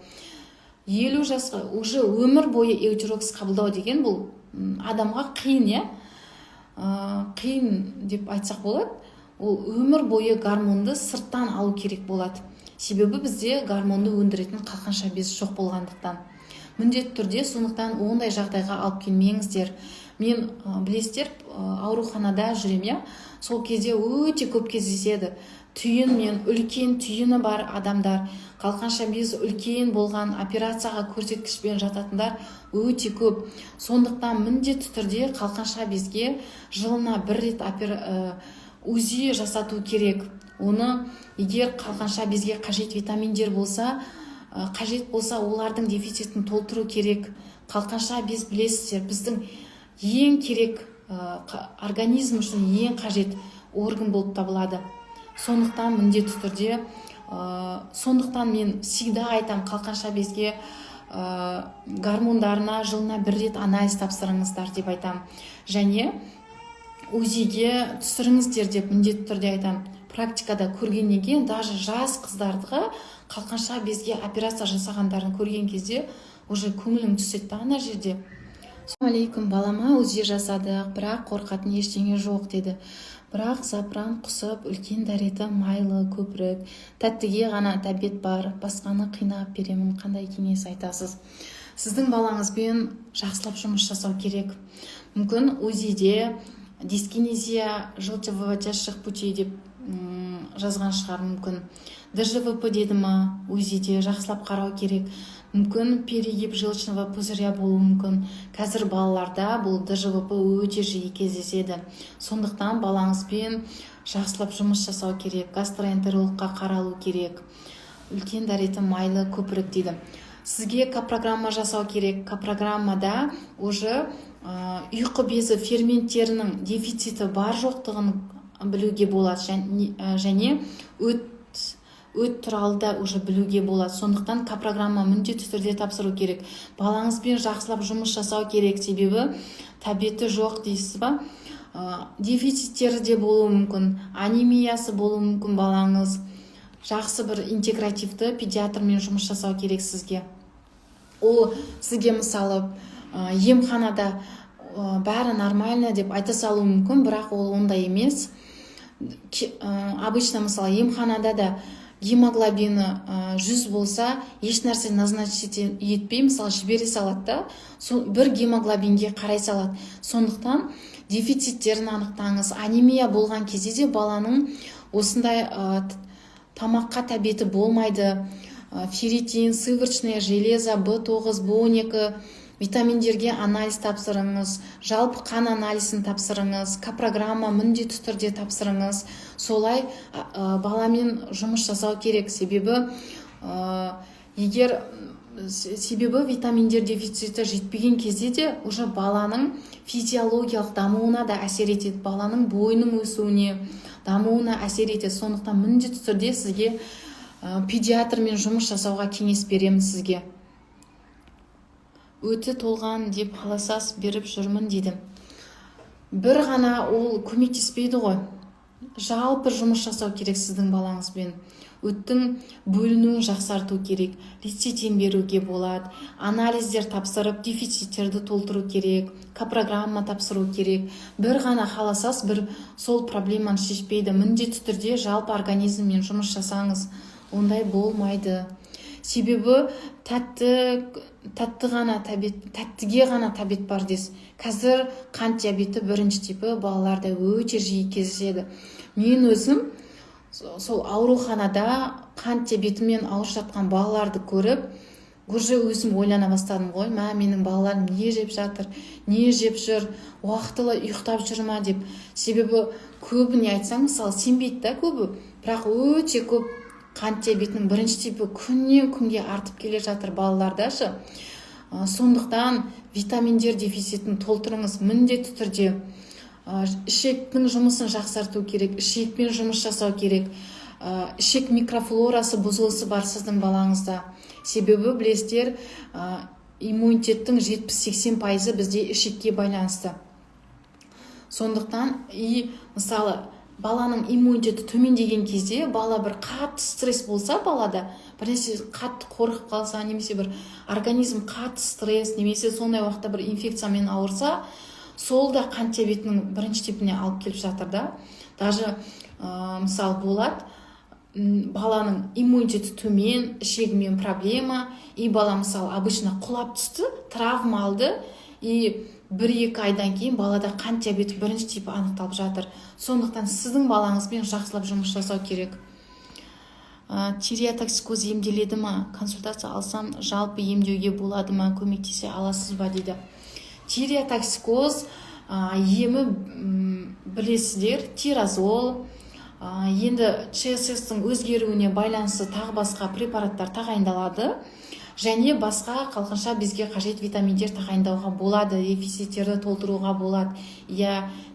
50 жасқа уже өмір бойы эутирокс қабылдау деген бұл адамға қиын, қиын деп айтсақ болады. Ол өмір бойы гормонды сырттан алу керек болады. Себебі бізде гормонды өндіретін қалқанша без жоқ болғандықтан. Міндетті түрде, сондықтан ондай жағдайға алып келмеңіздер. Мен білесіздер, ауруханада жүрем, сол кезде өте көп кездеседі. Үлкен түйіні бар адамдар, қалқанша без үлкен болған операцияға көрсеткішпен жататындар өте көп. Сондықтан міндетті түрде қалқанша безге жылына бір рет УЗИ жасату керек. Оны егер қалқанша безге қажет витаминдер болса, олардың дефицитін толтыру керек. Қалқанша без, білесіздер, біздің ең керек организм үшін ең қажет орган болып табылады. Сондықтан міндетті түрде, сондықтан мен всегда айтам, қалқанша безге гормондарына жылына бір рет анализ тапсырыңыздар деп айтам. Және УЗИге түсіріңіздер деп міндетті түрде айтам. Практикада көргеннен кейін даже жас қыздарға қалқанша безге операция жасағандарын көрген кезде уже көңілім түседі ана жерде. Ассалаумалейкум, балама УЗИ жасадық, бірақ қорқатын ештеңе жоқ деді. Бірақ запыран құсып, үлкен дәреті майлы, көпірік, тәттіге ғана тәбет бар, басқаны қинап беремін, қандай кеңес айтасыз? Сіздің балаңызбен жақсылап жұмыс жасау керек. Мүмкін УЗИде дискинезия желчевыводящих путей деп жазған шығар, мүмкін ДЖВП деді ма, УЗИде жақсылап қарау керек. Мүмкін перегиб желчного пузыря болуы мүмкін. Қазір балаларда бұл ДЖВП өте жиі кездеседі. Сондықтан балаңызбен жақсылап жұмыс жасау керек, гастроэнтерологқа қаралу керек. Үлкен дәреті майлы, көпірік дейді. Сізге капрограмма жасау керек. Капрограммада уже ұйқы безі ферменттерінің дефициті бар жоқтығын білуге болады, және өт туралы да уже білуге болады. Сондықтан капрограмма міндетті түрде тапсыру керек. Балаңызбен жақсылап жұмыс жасау керек, себебі тәбеті жоқ дейсіз ба? Дефициттері де болуы мүмкін, анемиясы болуы мүмкін балаңыз. Жақсы бір интегративті педиатрмен жұмыс жасау керек сізге. Ол сізге мысалы емханада бәрі нормально деп айта салуы мүмкін, бірақ ол ондай емес. Обычно мысалы емханада да гемоглобині 100 болса, еш нәрсе назначить етпей, мысалы жібере салады да, бір гемоглобинге қарай салады. Сондықтан дефициттерін анықтаңыз. Анемия болған кезде де баланың осындай тамаққа тәбеті болмайды. Ферритин, сыворочное железо, B9, B12 витаминдерге анализ тапсырыңыз, жалпы қан анализін тапсырыңыз, капрограмма міндетті түрде тапсырыңыз. Солай баламен жұмыс жасау керек, себебі витаминдер дефициті жетпеген кезде де уже баланың физиологиялық дамуына да әсер етеді, баланың бойының өсуіне, дамуына әсер етеді. Сондықтан міндетті түрде сізге педиатрмен жұмыс жасауға кеңес беремін сізге. Өте толған деп қаласас беріп жүрмін дейді. Бір ғана ол көмектеспейді ғой. Жалпы жұмыс жасау керек сіздің балаңызбен. Өттің бөлінуін жақсарту керек, лецитин беруге болады, анализдер тапсырып, дефициттерді толтыру керек, капрограмма тапсыру керек. Бір ғана қаласас бір сол проблеманы шешпейді. Міндетті түрде жалпы организммен жұмыс жасаңыз, ондай болмайды. себебі тәттіге ғана тәбет бар дес. Қазір қант диабеті бірінші типі балаларда өте жиі кездеседі. Мен өзім сол ауруханада қант диабетімен ауырып жатқан балаларды көріп, уже өзім ойлана бастадым ғой, менің балаларым не жеп жатыр, не жеп жүр, уақытылы ұйықтап жүр ма деп. Себебі көбіне айтсаң, мысалы сенбейді да көбі, бірақ өте көп қант диабетінің бірінші типі күннен күнге артып келе жатыр балалардашы. Сондықтан витаминдер дефицитін толтырыңыз міндетті түрде. Ішектің жұмысын жақсарту керек, ішекпен жұмыс жасау керек. Ішек микрофлорасы бұзылысы бар сіздің балаңызда. Себебі білесіздер, иммунитеттің 70-80% бізде ішекке байланысты. Сондықтан мысалы баланың иммунитеті төмендеген кезде, бала бір қатты стресс болса, балада бірнәрсе қатты қорқып қалса, немесе бір организм қатты стресс, немесе сондай уақытта бір инфекциямен ауырса, сол да қант диабетінің бірінші типіне алып келіп жатыр да. Даже мысалы болады, баланың иммунитеті төмен, ішегімен проблема, бала мысалы обычно құлап түсті, травма алды, 1-2 айдан кейін балада қант диабеті бірінші типі анықталып жатыр. Сондықтан сіздің балаңызбен жақсылап жұмыс жасау керек. Тиреотоксикоз емделеді ма? Консультация алсам, жалпы емдеуге болады ма? Көмектесе аласыз ба дейді. Тиреотоксикоз емі білесіздер, тиразол, енді ЧСС-тің өзгеруіне байланысты тағы басқа препараттар тағайындалады. Және басқа қалқынша бізге қажет витаминдер тағайындауға болады, дефициттерді толтыруға болады.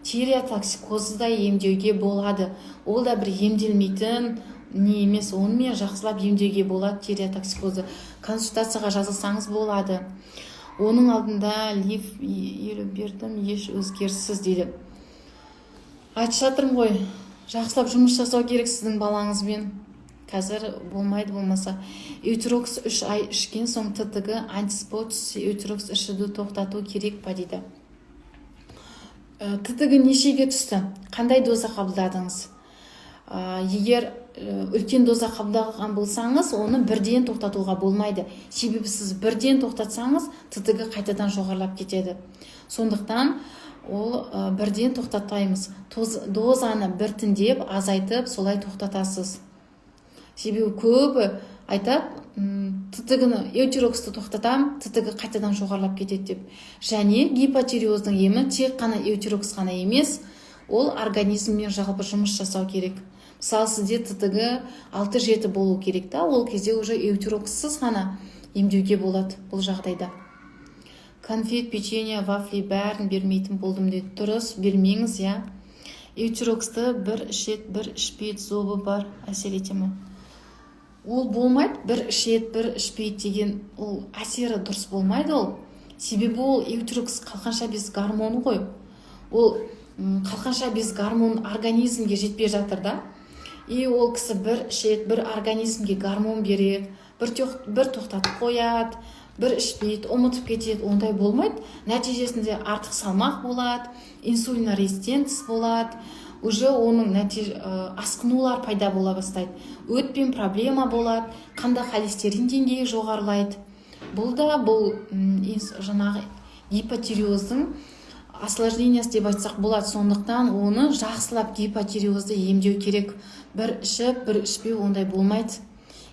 Тиреотоксикозды да емдеуге болады. Ол да бір емделмейтін не емес, онымен жақсылап емдеуге болады тиреотоксикозды. Консультацияға жазылсаңыз болады. Оның алдында лиф елу бердім, еш өзгеріссіз дейді. Айтып жатырмын ғой, жақсылап жұмыс жасау керек сіздің балаңызбен. Қазір болмайды, болмаса эутерокс 3 ай ішкен соң ТТГ антиспот эутерокс ішуді тоқтату керек па дейді. ТТГ нешеге түсті? Қандай доза қабылдадыңыз? Егер үлкен доза қабылдаған болсаңыз, оны бірден тоқтатуға болмайды. Себебі сіз бірден тоқтатсаңыз, ТТГ қайтадан жоғарылап кетеді. Сондықтан ол бірден тоқтатпаймыз. Дозаны біртіндеп, азайтып, солай тоқтатасыз. Себебі көбі айтады, ТТГ-ні эутероксты тоқтатам, ТТГ қайтадан жоғарылап кетеді деп. Және гипотиреоздың емі тек қана эутерокс қана емес, ол организммен жалпы жұмыс жасау керек. Мысалы сізде ТТГ 6-7 болу керек та, ол кезде уже эутерокссыз ғана емдеуге болады бұл жағдайда. Конфет, печенье, вафли бәрін бермейтін болдым дейді. Дұрыс, бермеңіз, эутероксты бір ішет, бір ішпейді, зобы бар, әсер етемі? Ол болмайды, бір ішет, бір ішпейді деген, ол әсері дұрыс болмайды ол. Себебі ол эутерокс қалқанша без гормоны ғой. Ол қалқанша без гормон организмге жетпей жатыр да. Ол кісі бір ішет, бір организмге гормон береді, бір тоқтатып қояды, бір ішпейді, ұмытып кетеді, ондай болмайды. Нәтижесінде артық салмақ болады, инсулина резистенция болады, уже оның асқынулар пайда бола бастайды. Өтпен проблема болады, қанда холестерин деңгейі жоғарылайды. Бұл да жаңағы гипотиреоздың осложнениясы деп айтсақ болады. Сондықтан оны жақсылап гипотиреозды емдеу керек. Бір ішіп, бір ішпеу ондай болмайды.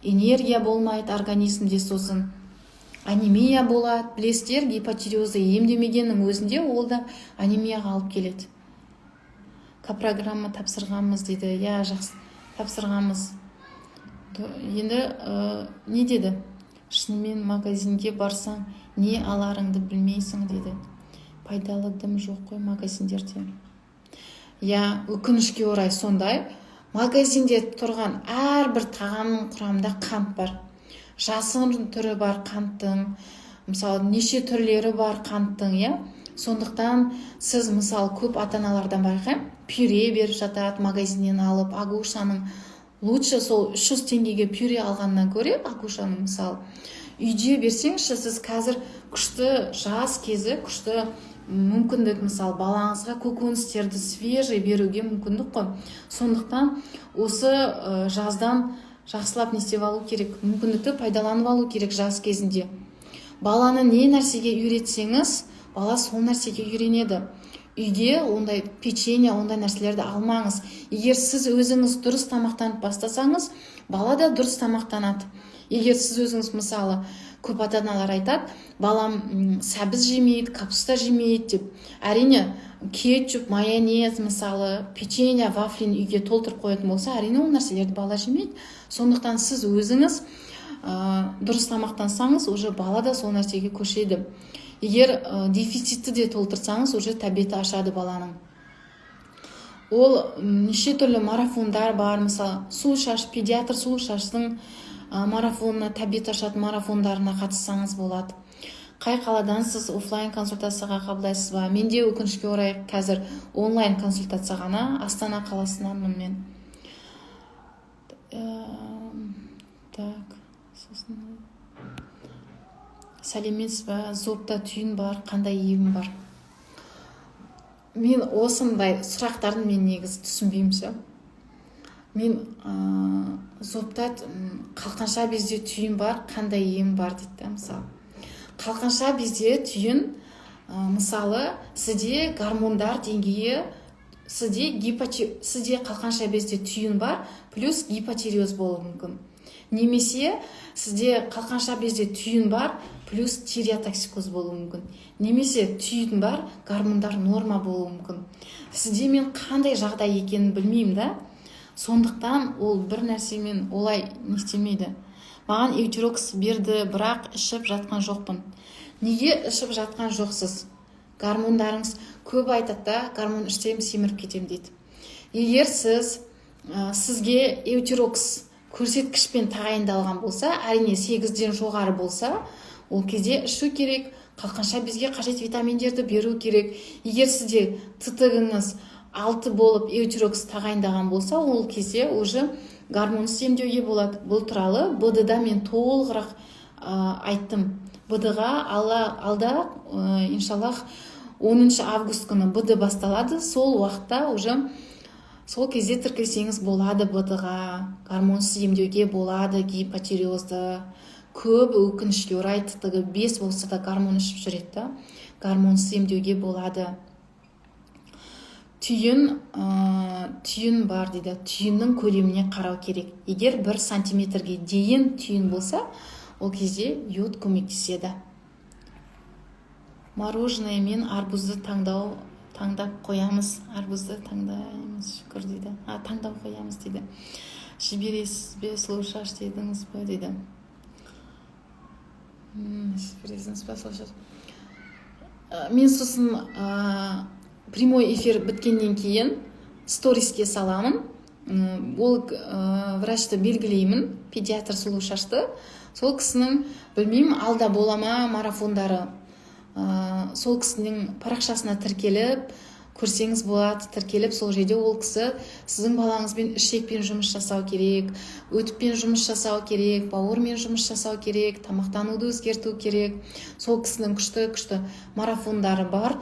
Энергия болмайды организмде, сосын анемия болады. Білесіздер, гипотиреозды емдемегеннің өзінде ол да анемияға алып келеді. Программа тапсырғанбыз дейді. Жақсы, тапсырғанбыз. Енді не деді? Шынымен магазинге барсаң, не аларыңды білмейсің дейді. Пайдалы дым жоқ қой магазиндерде. Өкінішке орай сондай. Магазинде тұрған әрбір тағамның құрамында қант бар. Жасырын түрі бар қанттың, мысалы неше түрлері бар қанттың, Сондықтан сіз мысалы көп ата-аналардан байқаймын, пюре беріп жатады, магазиннен алып, агушаның лучше сол 300 теңгеге пюре алғаннан көре, агушаның мысалы үйде берсеңізші, сіз қазір күшті жас кезі, күшті мүмкіндік, мысалы балаңызға көкөністерді свежий беруге мүмкіндік қой. Сондықтан осы жаздан жақсылап не істеп алу керек, мүмкіндікті пайдаланып алу керек жас кезінде. Баланы не нәрсеге үйретсеңіз, бала сол нәрсеге үйренеді. Үйде ондай печенье, ондай нәрселерді алмаңыз. Егер сіз өзіңіз дұрыс тамақтанып бастасаңыз, бала да дұрыс тамақтанады. Егер сіз өзіңіз, мысалы, көп ата-аналар айтады, балам сәбіз жемейді, капуста жемейді деп. Әрине, кетчуп, майонез, мысалы, печенье, вафлин үйге толтырып қоятын болса, әрине ол нәрселерді бала жемейді. Сондықтан сіз өзіңіз дұрыс тамақтансаңыз, уже бала да сол нәрсеге көшеді. Егер дефицитті де толтырсаңыз, уже тәбеті ашады баланың. Ол неше түрлі марафондар бар, мысалы, сұлу шаш, педиатр сұлу шаштың марафонына, тәбет ашатын марафондарына қатыссаңыз болады. Қай қаладан сіз офлайн консультацияға қабылдайсыз ба? Менде өкінішке орай қазір онлайн консультация ғана, Астана қаласынанмын мен. Так, сосын сәлеметсіз ба? Зобта түйін бар, қандай ебім бар? Мен осындай сұрақтарын мен негізі түсінбеймін. Мен зобта қалқанша безде түйін бар, қандай ем бар дейді, мысалы. Қалқанша безде түйін, мысалы, сізде гормондар деңгейі, сізде қалқанша безде түйін бар, плюс гипотиреоз болуы мүмкін. Немесе сізде қалқанша безде түйін бар, плюс тиреотоксикоз болуы мүмкін. Немесе түйін бар, гормондар норма болуы мүмкін. Сізде мен қандай жағдай екенін білмеймін да. Сондықтан ол бір нәрсемен олай не істемейді. Маған эутирокс берді, бірақ ішіп жатқан жоқпын. Неге ішіп жатқан жоқсыз? Гормондарыңыз көп айтады да, гормон ішсем семіріп кетем дейді. Егер сізге эутирокс көрсеткішпен тағайындалған болса, әрине 8-ден жоғары болса, ол кезде ішу керек, қалқанша безге қажет витаминдерді беру керек. Егер сізде ТТГ-іңіз 6 болып эутирокс тағайындаған болса, ол кезде уже гормонсыз емдеуге болады. Бұл туралы БД-да мен толығырақ айттым. БД-ға алда, иншаллах, 10 август күні БД басталады. Сол уақытта уже сол кезде тіркелсеңіз болады БД-ға, гормонсыз емдеуге болады гипотиреозды. Көп өкінішке орай ТТГ 5 болса да гормон ішіп жүреді, гормонсыз емдеуге болады. Түйін бар дейді. Түйіннің көлеміне қарау керек. Егер 1 сантиметрге дейін түйін болса, ол кезде йод көмектеседі. Мороженое мен арбузды таңдап қоямыз. Арбузды таңдаймыз, шүкір дейді. Таңдап қоямыз дейді. Жібересіз бе, сұлу шаш дедіңіз бе дейді. Мен сосын прямой эфир біткеннен кейін сториске саламын. Ол врачты белгілеймін, педиатр сұлу шашты. Сол кісінің, білмеймін, алда болама марафондары. Сол кісінің парақшасына тіркеліп, көрсеңіз болады, тіркеліп, сол жерде ол кісі сіздің балаңызбен ішекпен жұмыс жасау керек, өтіппен жұмыс жасау керек, бауырмен жұмыс жасау керек, тамақтануды өзгерту керек. Сол кісінің күшті марафондары бар.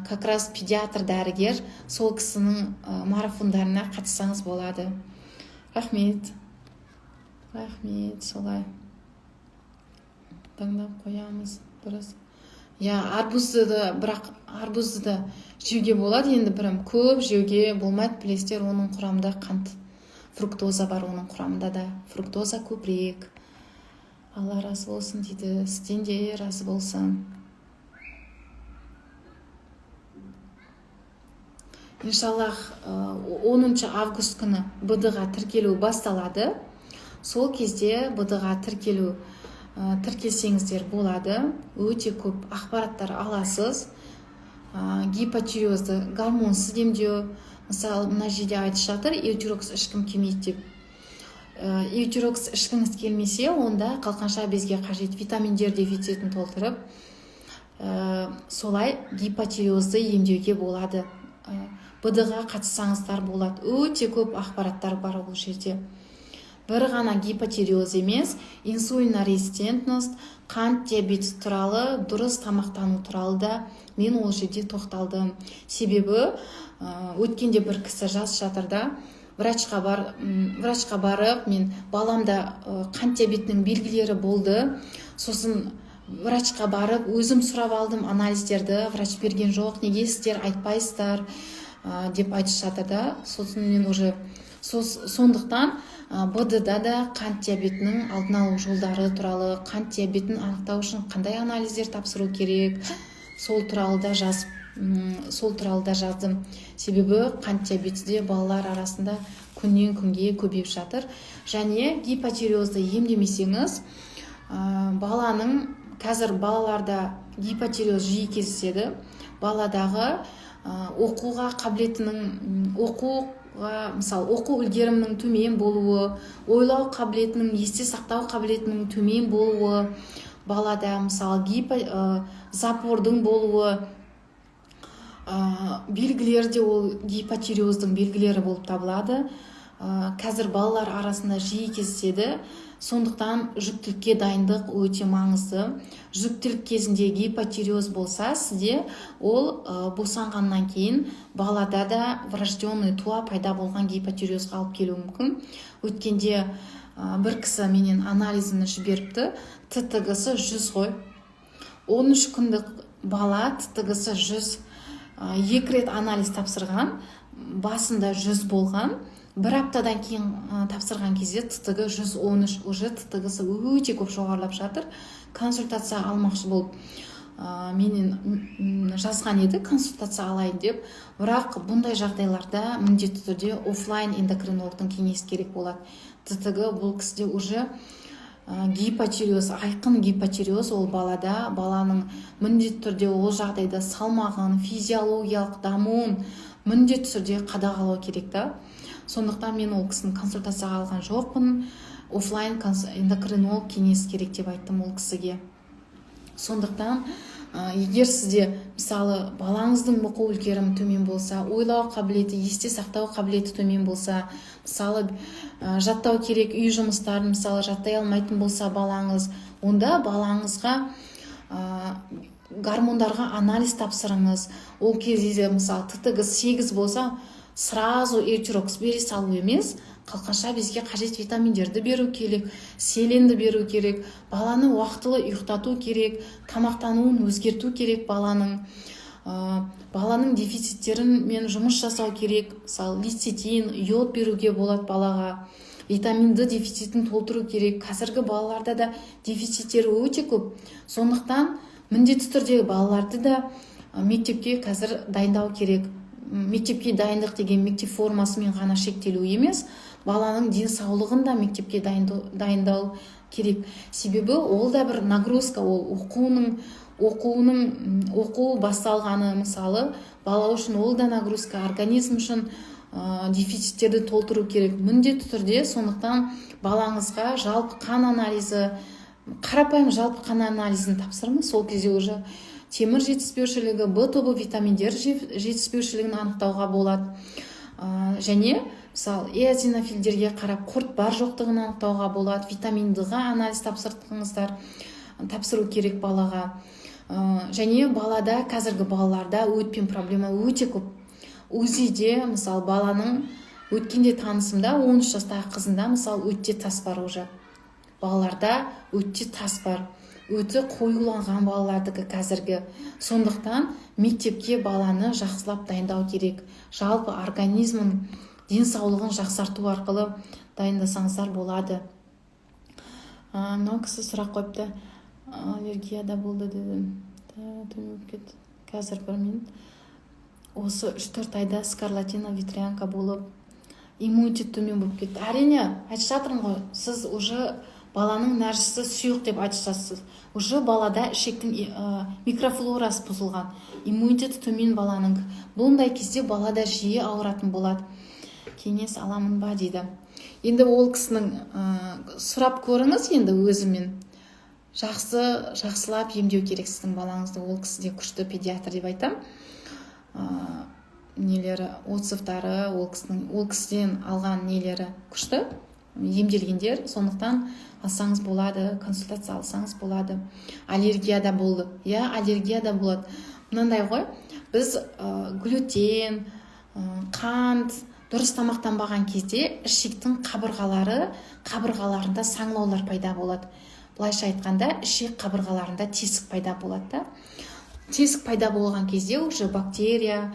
Как раз педиатр дәрігер, сол кісінің марафондарына қатыссаңыз болады. Рахмет, солай. Таңдап қоямыз, дұрыс. Бірақ арбузды да жеуге болады, енді прям көп жеуге болмайды, білесіздер, оның құрамында қант, фруктоза бар, оның құрамында да фруктоза көбірек. Алла разы болсын дейді, сізден де разы болсын. Иншаллах, 10 август күні БД-ға тіркелу басталады. Сол кезде БД-ға тіркелсеңіздер болады. Өте көп ақпараттар аласыз. Гипотиреозды гормонсыз емдеу. Мысалы, мына жерде айтып жатыр, эутирокс ішкім келмейді деп. Эутирокс ішкіңіз келмесе, онда қалқанша безге қажет витаминдер дефицитін толтырып, солай гипотиреозды емдеуге болады. БД-ға қатыссаңыздар болады. Өте көп ақпараттар бар ол жерде. Бір ғана гипотиреоз емес, инсулинорезистентность, қант диабеті туралы, дұрыс тамақтану туралы да мен ол жерде тоқталдым. Себебі өткенде бір кісі жазып жатыр да, врачқа барып, мен баламда қант диабетінің белгілері болды. Сосын врачқа барып өзім сұрап алдым анализдерді, врач берген жоқ, неге сіздер айтпайсыздар деп айтып жатыр да. Сосын мен уже сондықтан БД-да да қант диабетінің алдын алу жолдары туралы, қант диабетін анықтау үшін қандай анализдер тапсыру керек, сол туралы да жаздым. Себебі қант диабеті де балалар арасында күннен күнге көбейіп жатыр. Және гипотиреозды емдемесеңіз, қазір балаларда гипотиреоз жиі кездеседі. Баладағы оқуға қабілетінің, мысалы оқу үлгерімінің төмен болуы, ойлау қабілетінің, есте сақтау қабілетінің төмен болуы, балада мысалы запордың болуы, белгілері де ол гипотиреоздың белгілері болып табылады. Қазір балалар арасында жиі кездеседі. Сондықтан жүктілікке дайындық өте маңызды. Жүктілік кезінде гипотиреоз болса, сізде ол босанғаннан кейін балада да врожденный туа пайда болған гипотиреозға алып келуі мүмкін. Өткенде бір кісі менен анализін жіберіпті. ТТГ-сы 100 ғой. 13 күндік бала ТТГ-сы 100. 2 рет анализ тапсырған, басында 100 болған. Бір аптадан кейін тапсырған кезде ТТГ 113, уже ТТГ-сы өте көп жоғарылап жатыр. Консультация алмақшы болып менен жазған еді, консультация алайын деп. Бірақ бұндай жағдайларда міндетті түрде офлайн эндокринологтың кеңесі керек болады. ТТГ бұл кісіде уже гипотиреоз, айқын гипотиреоз ол балада, баланың міндетті түрде ол жағдайда салмағын, физиологиялық дамуын міндетті түрде қадағалау керек та. Сондықтан мен ол кісінің консультацияға алған жоқпын. Офлайн эндокринолог кеңес керек деп айттым ол кісіге. Сондықтан егер сізде мысалы балаңыздың оқу үлгерімі төмен болса, ойлау қабілеті, есте сақтау қабілеті төмен болса, мысалы жаттау керек үй жұмыстарын мысалы жаттай алмайтын болса балаңыз, онда балаңызға гормондарға анализ тапсырыңыз. Ол кезде мысалы ТТГ 8 болса, сразу эйтирокс бере салу емес, қалқанша бізге қажет витаминдерді беру керек, селенді беру керек, баланы уақытылы ұйықтату керек, тамақтануын өзгерту керек баланың дефициттерімен жұмыс жасау керек. Мысалы лецитин, йод беруге болады балаға, витаминді дефицитін толтыру керек. Қазіргі балаларда да дефициттері өте көп. Сондықтан міндетті түрде балаларды да мектепке қазір дайындау керек. Мектепке дайындық деген мектеп формасымен ғана шектелу емес, баланың денсаулығын да мектепке дайындау керек. Себебі ол да бір нагрузка, ол оқу басталғаны мысалы, бала үшін ол да нагрузка, организм үшін дефициттерді толтыру керек міндетті түрде. Сондықтан балаңызға жалпы қан анализі, қарапайым жалпы қан анализін тапсырыңыз. Сол кезде уже темір жетіспеушілігі, Б тобы витаминдер жетіспеушілігін анықтауға болады. Және мысалы эозинофилдерге қарап құрт бар жоқтығын анықтауға болады. Витамин Д-ға анализ тапсыру керек балаға. Және балада, қазіргі балаларда өтпен проблема өте көп. УЗИ-де мысалы баланың өткенде танысымда 13 жастағы қызында мысалы өтте тас бар уже. Балаларда өтте тас бар. Өте қоюланған балалардікі қазіргі. Сондықтан мектепке баланы жақсылап дайындау керек. Жалпы организмін, денсаулығын жақсарту арқылы дайындасаңыздар болады. Мынау кісі сұрақ қойыпты. Аллергияда болды деді. Қазір бір минут. Осы 3-4 айда скарлатина, ветрянка болып, иммунитет төмен болып кетті. Әрине, айтып жатырмын ғой, сіз уже баланың нәжісі сұйық деп айтып жатсыз. Уже балада ішектің микрофлорасы бұзылған, иммунитеті төмен баланың. Бұндай кезде балада жиі ауыратын болады. Кеңес аламын ба дейді. Енді ол кісінің сұрап көріңіз, енді өзімен жақсылап емдеу керек сіздің балаңызды. Ол кісіде күшті педиатр деп айтам. Нелері, отзывтары, ол кісіден алған нелері күшті, емделгендер. Сондықтан алсаңыз болады, консультация алсаңыз болады. Аллергияда болды. Аллергияда болады. Мынандай ғой, біз глютен, қант, дұрыс тамақтанбаған кезде ішектің қабырғаларында саңылаулар пайда болады. Былайша айтқанда, ішек қабырғаларында тесік пайда болады да. Тесік пайда болған кезде уже бактерия,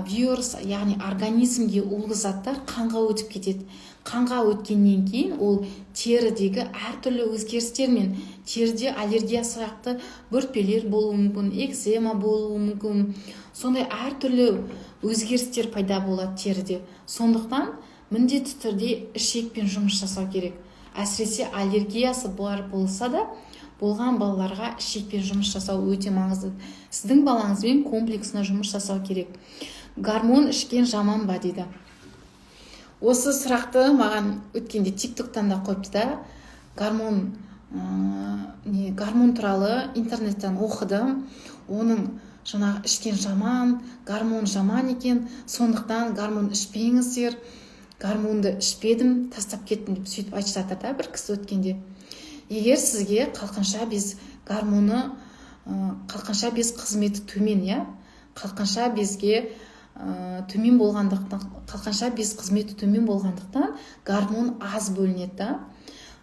вирус, яғни организмге улы заттар қанға өтіп кетеді. Қанға өткеннен кейін ол терідегі әртүрлі өзгерістер мен теріде аллергия сияқты бөртпелер болуы мүмкін, экзема болуы мүмкін. Сондай әртүрлі өзгерістер пайда болады теріде. Сондықтан міндетті түрде ішекпен жұмыс жасау керек. Әсіресе аллергиясы бар болса да, болған балаларға ішекпен жұмыс жасау өте маңызды. Сіздің балаңызбен комплексына жұмыс жасау керек. Гормон ішкен жаман ба дейді. Осы сұрақты маған өткенде TikToktан да қойыпты да. Гормон туралы интернеттен оқыдым. Оның жаңағы ішкен жаман, гормон жаман екен. Сондықтан гормон ішпеңіздер. Гормонды ішпедім, тастап кеттім деп сөйтіп айтып жатыр да бір кісі өткенде. Егер сізге қалқанша без гормоны, қалқанша без қызметі төмен, қалқанша безге төмен болғандықтан, қалқанша без қызметі төмен болғандықтан гормон аз бөлінеді да.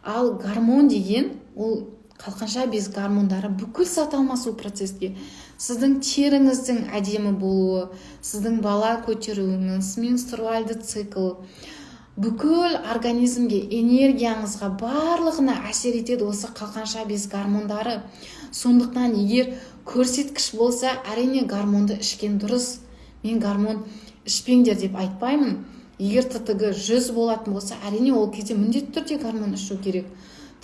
Ал гормон деген ол қалқанша без гормондары бүкіл зат алмасу процеске, сіздің теріңіздің әдемі болуы, сіздің бала көтеруіңіз, менструальды цикл, бүкіл организмге, энергияңызға барлығына әсер етеді осы қалқанша без гормондары. Сондықтан егер көрсеткіш болса, әрине гормонды ішкен дұрыс. Мен гормон ішпеңдер деп айтпаймын. Егер ТТГ 100 болатын болса, әрине ол кезде міндетті түрде гормон ішу керек.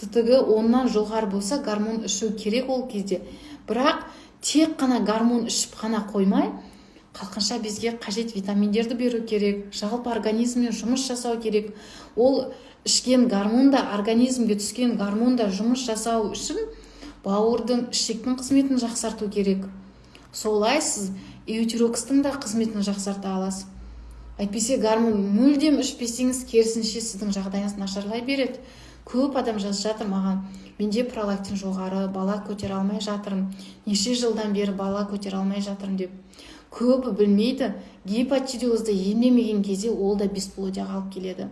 ТТГ 10-нан жоғары болса, гормон ішу керек ол кезде. Бірақ тек қана гормон ішіп қана қоймай, қалқанша безге қажет витаминдерді беру керек, жалпы организммен жұмыс жасау керек. Ол ішкен гормонда, организмге түскен гормонда жұмыс жасау үшін бауырдың, ішектің қызметін жақсарту керек. Солай сіз эутерокстың да қызметін жақсарта аласыз. Әйтпесе гормон мүлдем ішпесеңіз, керісінше сіздің жағдайыңыз нашарлай береді. Көп адам жазып жатыр маған, менде пролактин жоғары, бала көтере алмай жатырмын, неше жылдан бері бала көтере алмай жатырмын деп. Көбі білмейді, гипотиреозды емдемеген кезде ол да бесплодияға алып келеді.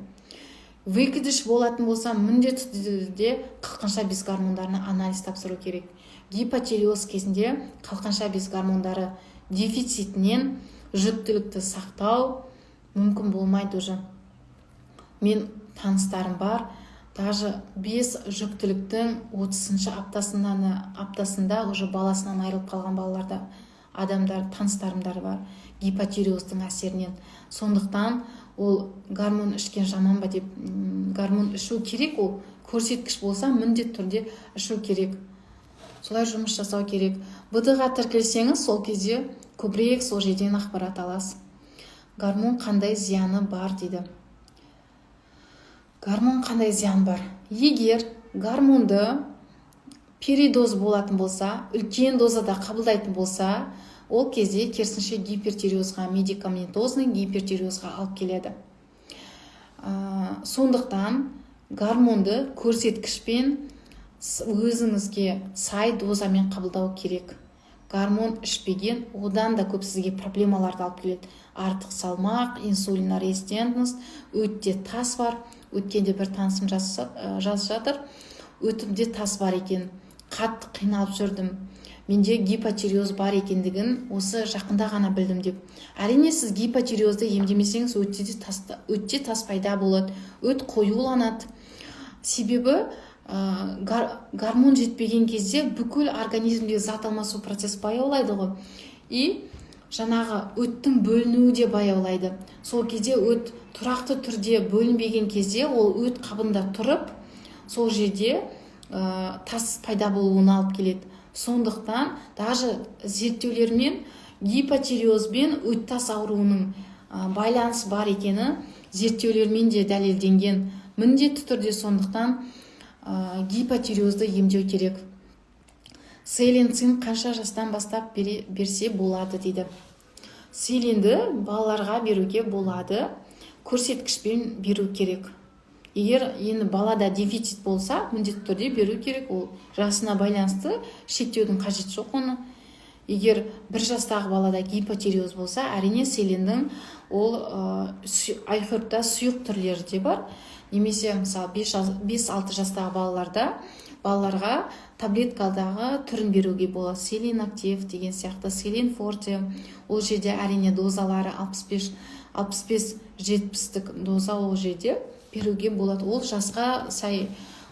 Выкидыш болатын болса, міндетті түрде қалқанша без гормондарына анализ тапсыру керек. Гипотиреоз кезінде қалқанша без гормондары дефицитінен жүктілікті сақтау мүмкін болмайды уже. Мен таныстарым бар, даже без жүктіліктің 30-шы аптасында уже баласынан айырылып қалған балаларда адамдар, таныстарымдар бар, гипотиреоздың әсерінен. Сондықтан ол гормон ішкен жаман ба деп, гормон ішу керек, ол көрсеткіш болса, міндетті түрде ішу керек. Солай жұмыс жасау керек. БД-ға тіркелсеңіз, сол кезде көбірек сол жерден ақпарат аласыз. Гормон қандай зияны бар дейді. Гормон қандай зиян бар? Егер гормонды передоз болатын болса, үлкен дозада қабылдайтын болса, ол кезде керісінше гипертиреозға, медикаментозный гипертиреозға алып келеді. Сондықтан гормонды көрсеткішпен өзіңізге сай дозамен қабылдау керек. Гормон ішпеген, одан да көп сізге проблемаларды алып келеді. Артық салмақ, инсулина резистентность, өтте тас бар. Өткенде бір танысым жазып жатыр. Өтімде тас бар екен. Қатты қиналып жүрдім. Менде гипотиреоз бар екендігін осы жақында ғана білдім деп. Әрине сіз гипотиреозды емдемесеңіз, өтте тас пайда болады. Өт қоюланады. Себебі гормон жетпеген кезде бүкіл организмде зат алмасу процесс баяулайды ғой. И жаңағы өттің бөлінуі де баяулайды. Сол кезде өт тұрақты түрде бөлінбеген кезде ол өт қабында тұрып, сол жерде тас пайда болуына алып келеді. Сондықтан даже зерттеулермен гипотиреозбен өт тас ауруының байланысы бар екені зерттеулермен де дәлелденген. Міндетті түрде сондықтан гипотиреозды емдеу керек. Селенцин қанша жастан бастап берсе болады дейді. Селенді балаларға беруге болады, көрсеткішпен беру керек. Егер енді балада дефицит болса, міндетті түрде беру керек. Ол жасына байланысты шектеудің қажеті жоқ оны. егер 1 жастағы балада гипотиреоз болса, әрине селендің ол айхөрпта сұйық түрлері де бар. Немесе мысалы 5-6 жастағы балаларға таблеткадағы түрін беруге болады. Селен актив деген сияқты, селен форте. Ол жерде әрине дозалары 65-70-тік доза ол жерде беруге болады. Ол жасқа сай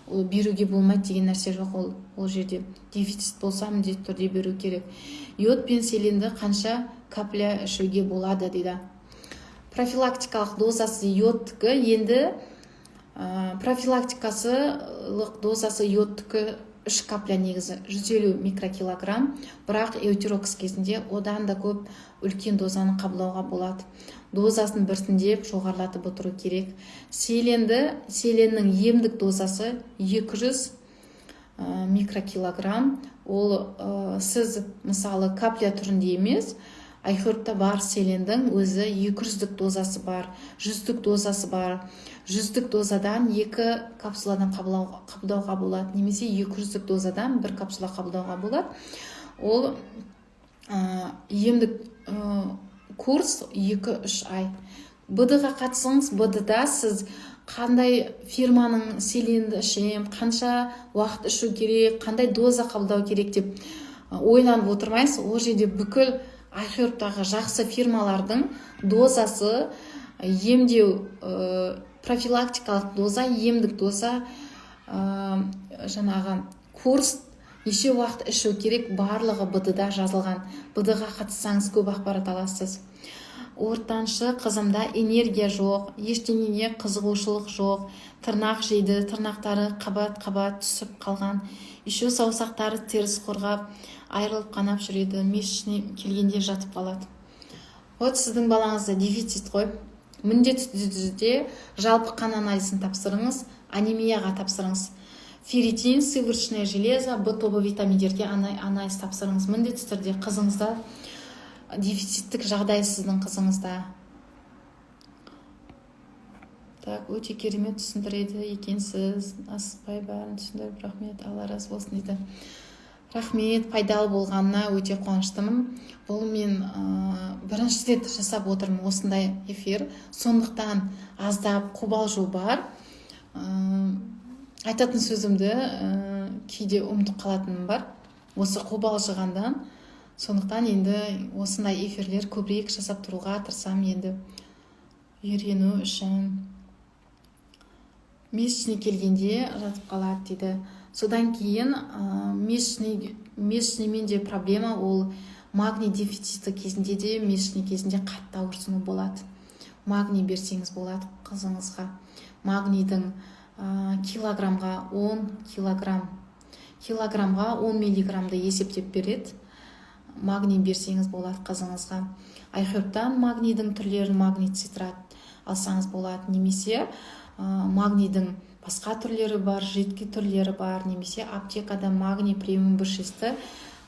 беруге болмайды деген нәрсе жоқ. Ол жерде дефицит болса міндетті түрде беру керек. Йод пен селенді қанша капля ішуге болады дейді. Профилактикалық дозасы йодтікі, енді профилактикасылық дозасы йодтікі 3 капля негізі 150 микрокилограмм, бірақ эутерокс кезінде одан да көп үлкен дозаны қабылдауға болады. Дозасын біртіндеп жоғарылатып отыру керек. Селеннің емдік дозасы 200 микрокилограмм. Ол сіз мысалы капля түрінде емес, айхөрпта бар селендің өзі 200-дік дозасы бар, 100-дік дозасы бар. 100-дік дозадан 2 капсуладан қабылдауға болады, немесе 200-дік дозадан 1 капсула қабылдауға болады. Ол емдік курс 2-3 ай. БД-ға қатысыңыз, БД-да сіз қандай фирманың селенді ішем, қанша уақыт ішу керек, қандай доза қабылдау керек деп ойланып отырмайсыз. Ол жерде бүкіл айхөрптағы жақсы фирмалардың дозасы, емдеу профилактикалық доза, емдік доза, жаңағы курс неше уақыт ішу керек, барлығы БД-да жазылған. БД-ға қатыссаңыз көп ақпарат аласыз. Ортаншы қызымда энергия жоқ, ештеңеге қызығушылық жоқ, тырнақ жейді, тырнақтары қабат-қабат түсіп қалған, еще саусақтары теріс қорғап, айырылып қанап жүреді, месячный келгенде жатып қалады. Вот сіздің балаңызда дефицит қой. Міндетті түрде жалпы қан анализін тапсырыңыз, анемияға тапсырыңыз. Ферритин, сывороточное железо, Б тобы витаминдерге анализ тапсырыңыз. Міндетті түрде қызыңызда дефициттік жағдай, сіздің қызыңызда. Так, өте керемет түсіндіреді екенсіз. Асықпай бәрін түсіндіріп, рахмет, Алла разы болсын дейді. Рахмет, пайдалы болғанына өте қуаныштымын. Бұл мен бірінші рет жасап отырмын осындай эфир. Сондықтан аздап қобалжу бар. Айтатын сөзімді кейде ұмытып қалатыным бар. Осы қобалжығандан. Сондықтан енді осындай эфирлер көбірек жасап тұруға тырысам енді үйрену үшін. Месячный келгенде жатып қалады дейді. Содан кейін месячныймен де проблема, ол магний дефициті кезінде де, месячный кезінде қатты ауырсыну болады. Магний берсеңіз болады қызыңызға. Магнийдің килограммға 10 миллиграммды есептеп береді. Магний берсеңіз болады қызыңызға. Айхөрптан магнийдің түрлерін магний цитрат алсаңыз болады, немесе магнийдің басқа түрлері бар, жидкий түрлері бар, немесе аптекада магний премиум 1/6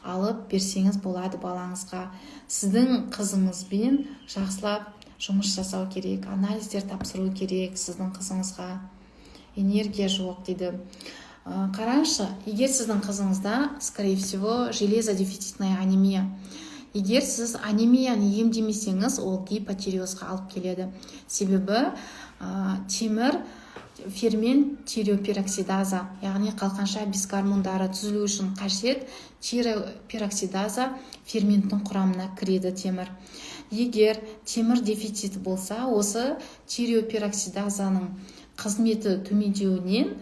алып берсеңіз болады балаңызға. Сіздің қызыңызбен жақсылап жұмыс жасау керек, анализдер тапсыру керек сіздің қызыңызға. Энергия жоқ дейді. Қараңызшы, егер сіздің қызыңызда, скорее всего, железодефицитная анемия. Егер сіз анемияны емдемесеңіз, ол гипотиреозға алып келеді. Себебі темір фермент тиреопероксидаза, яғни қалқанша без гормондары түзілу үшін қажет тиреопероксидаза ферменттің құрамына кіреді темір. Егер темір дефицит болса, осы тиреопероксидазаның қызметі төмендеуінен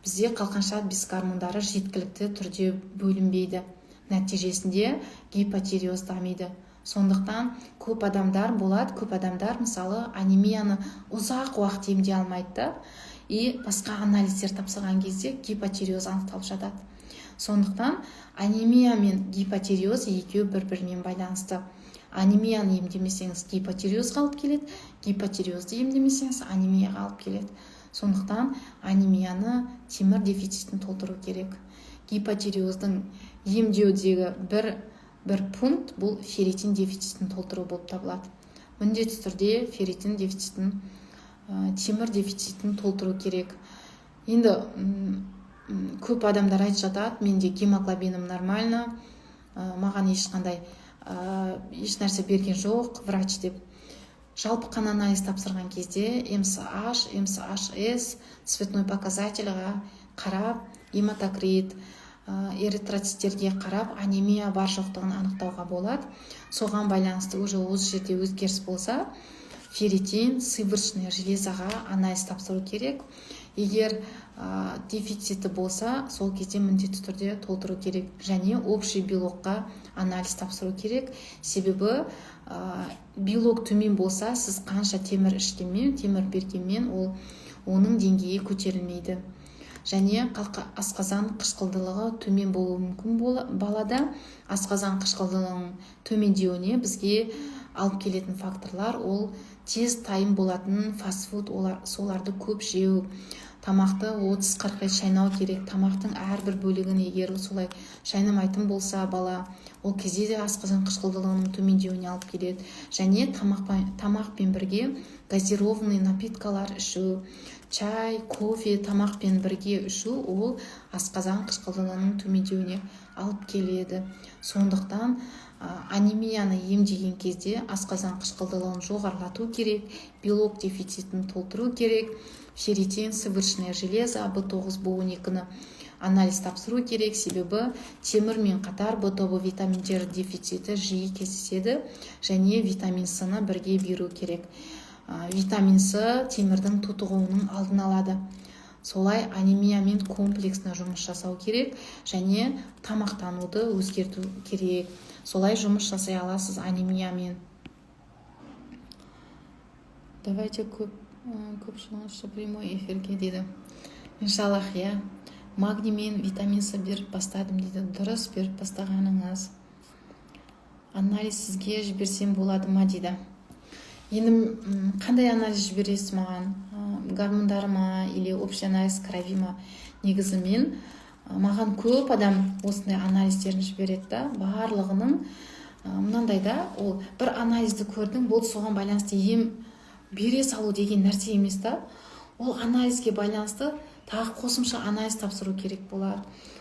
бізде қалқанша без гормондары жеткілікті түрде бөлінбейді. Нәтижесінде гипотиреоз дамиды. Сондықтан көп адамдар болады, көп адамдар мысалы анемияны ұзақ уақыт емдей алмайды и басқа анализдер тапсырған кезде гипотиреоз анықталып жатады. Сондықтан анемия мен гипотиреоз екеуі бір-бірімен байланысты. Анемияны емдемесеңіз гипотиреозға алып келеді, гипотиреозды емдемесеңіз анемияға алып келеді. Сондықтан анемияны темір дефицитін толтыру керек. Гипотиреоздың емдеудегі бір пункт бұл ферритин дефицитін толтыру болып табылады. Міндетті түрде ферритин дефицитін, темір дефицитін толтыру керек. Енді көп адамдар айтып жатады, менде гемоглобиным нормально, маған ешқандай еш нәрсе берген жоқ врач деп. Жалпы қан анализ тапсырған кезде МСH, МСHS, цветной показательға қарап, гематокрит, эритроциттерге қарап, анемия бар жоқтығын анықтауға болады. Соған байланысты уже осы жерде өзгеріс болса, ферритин, сывороточный железаға анализ тапсыру керек. Егер дефициті болса, сол кезде міндетті түрде толтыру керек. Және общий белокқа анализ тапсыру керек. Себебі белок төмен болса, сіз қанша темір ішкенмен, темір бергенмен оның деңгейі көтерілмейді. Және асқазан қышқылдылығы төмен болуы мүмкін балада. Асқазан қышқылдылығының төмендеуіне бізге алып келетін факторлар ол тез тайым болатын фастфуд, соларды көп жеу, тамақты 30-40 рет шайнау керек. Тамақтың әрбір бөлігін егер солай шайнамайтын болса бала, ол кезде де асқазан қышқылдылығының төмендеуіне алып келеді. Және тамақпен бірге газированный напиткалар ішу, чай, кофе, тамақпен бірге ішу, ол асқазан қышқылдылығының төмендеуіне алып келеді. Сондықтан анемияны емдеген кезде асқазан қышқылдылығын жоғарылату керек, белок дефицитін толтыру керек, ферритин, сывороточное железо, B9, B12-ні анализ тапсыру керек. Себебі темірмен қатар В тобы витаминдер дефициті жиі кездеседі, және витамин С-ны бірге беру керек. Витамин С темірдің тотығуының алдын алады. Солай анемиямен комплексно жұмыс жасау керек, және тамақтануды өзгерту керек. Солай жұмыс жасай аласыз анемиямен. Давайте көп шығыңызшы прямой эфирге дейді. Иншаллах, магний мен витамин С беріп бастадым дейді. Дұрыс беріп бастағаныңыз. Анализ сізге жіберсем болады ма дейді. Енді қандай анализ жібересіз маған? Гормондарыма или общий анализ крови ма? Негізі маған көп адам осындай анализдерін жібереді да, барлығының мынандайда, ол бір анализді көрдің, бұл соған байланысты ем бере салу деген нәрсе емес та. Ол анализге байланысты тағы қосымша анализ тапсыру керек болады.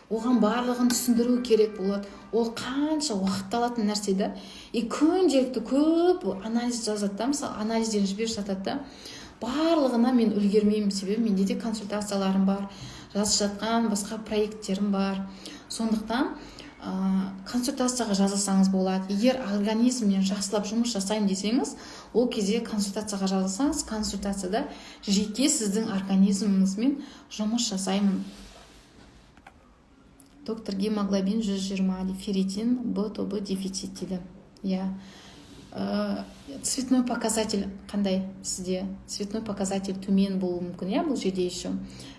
Оған барлығын түсіндіру керек болады. Ол қанша уақытты алатын нәрсе да. Күнделікті көп анализ жазады да, мысалы анализден жіберіп жатады да. Барлығына мен үлгермеймін, себебі менде де консультацияларым бар, жазып жатқан басқа проекттерім бар. Сондықтан консультацияға жазылсаңыз болады. Егер организммен жақсылап жұмыс жасаймын десеңіз, ол кезде консультацияға жазылсаңыз, консультацияда жеке сіздің организміңізмен жұмыс жасаймын. Доктор гемоглобин 120, ферритин, В тобы дефицит дейді. Цветной показатель қандай сізде? Цветной показатель төмен болуы мүмкін, бұл жерде еще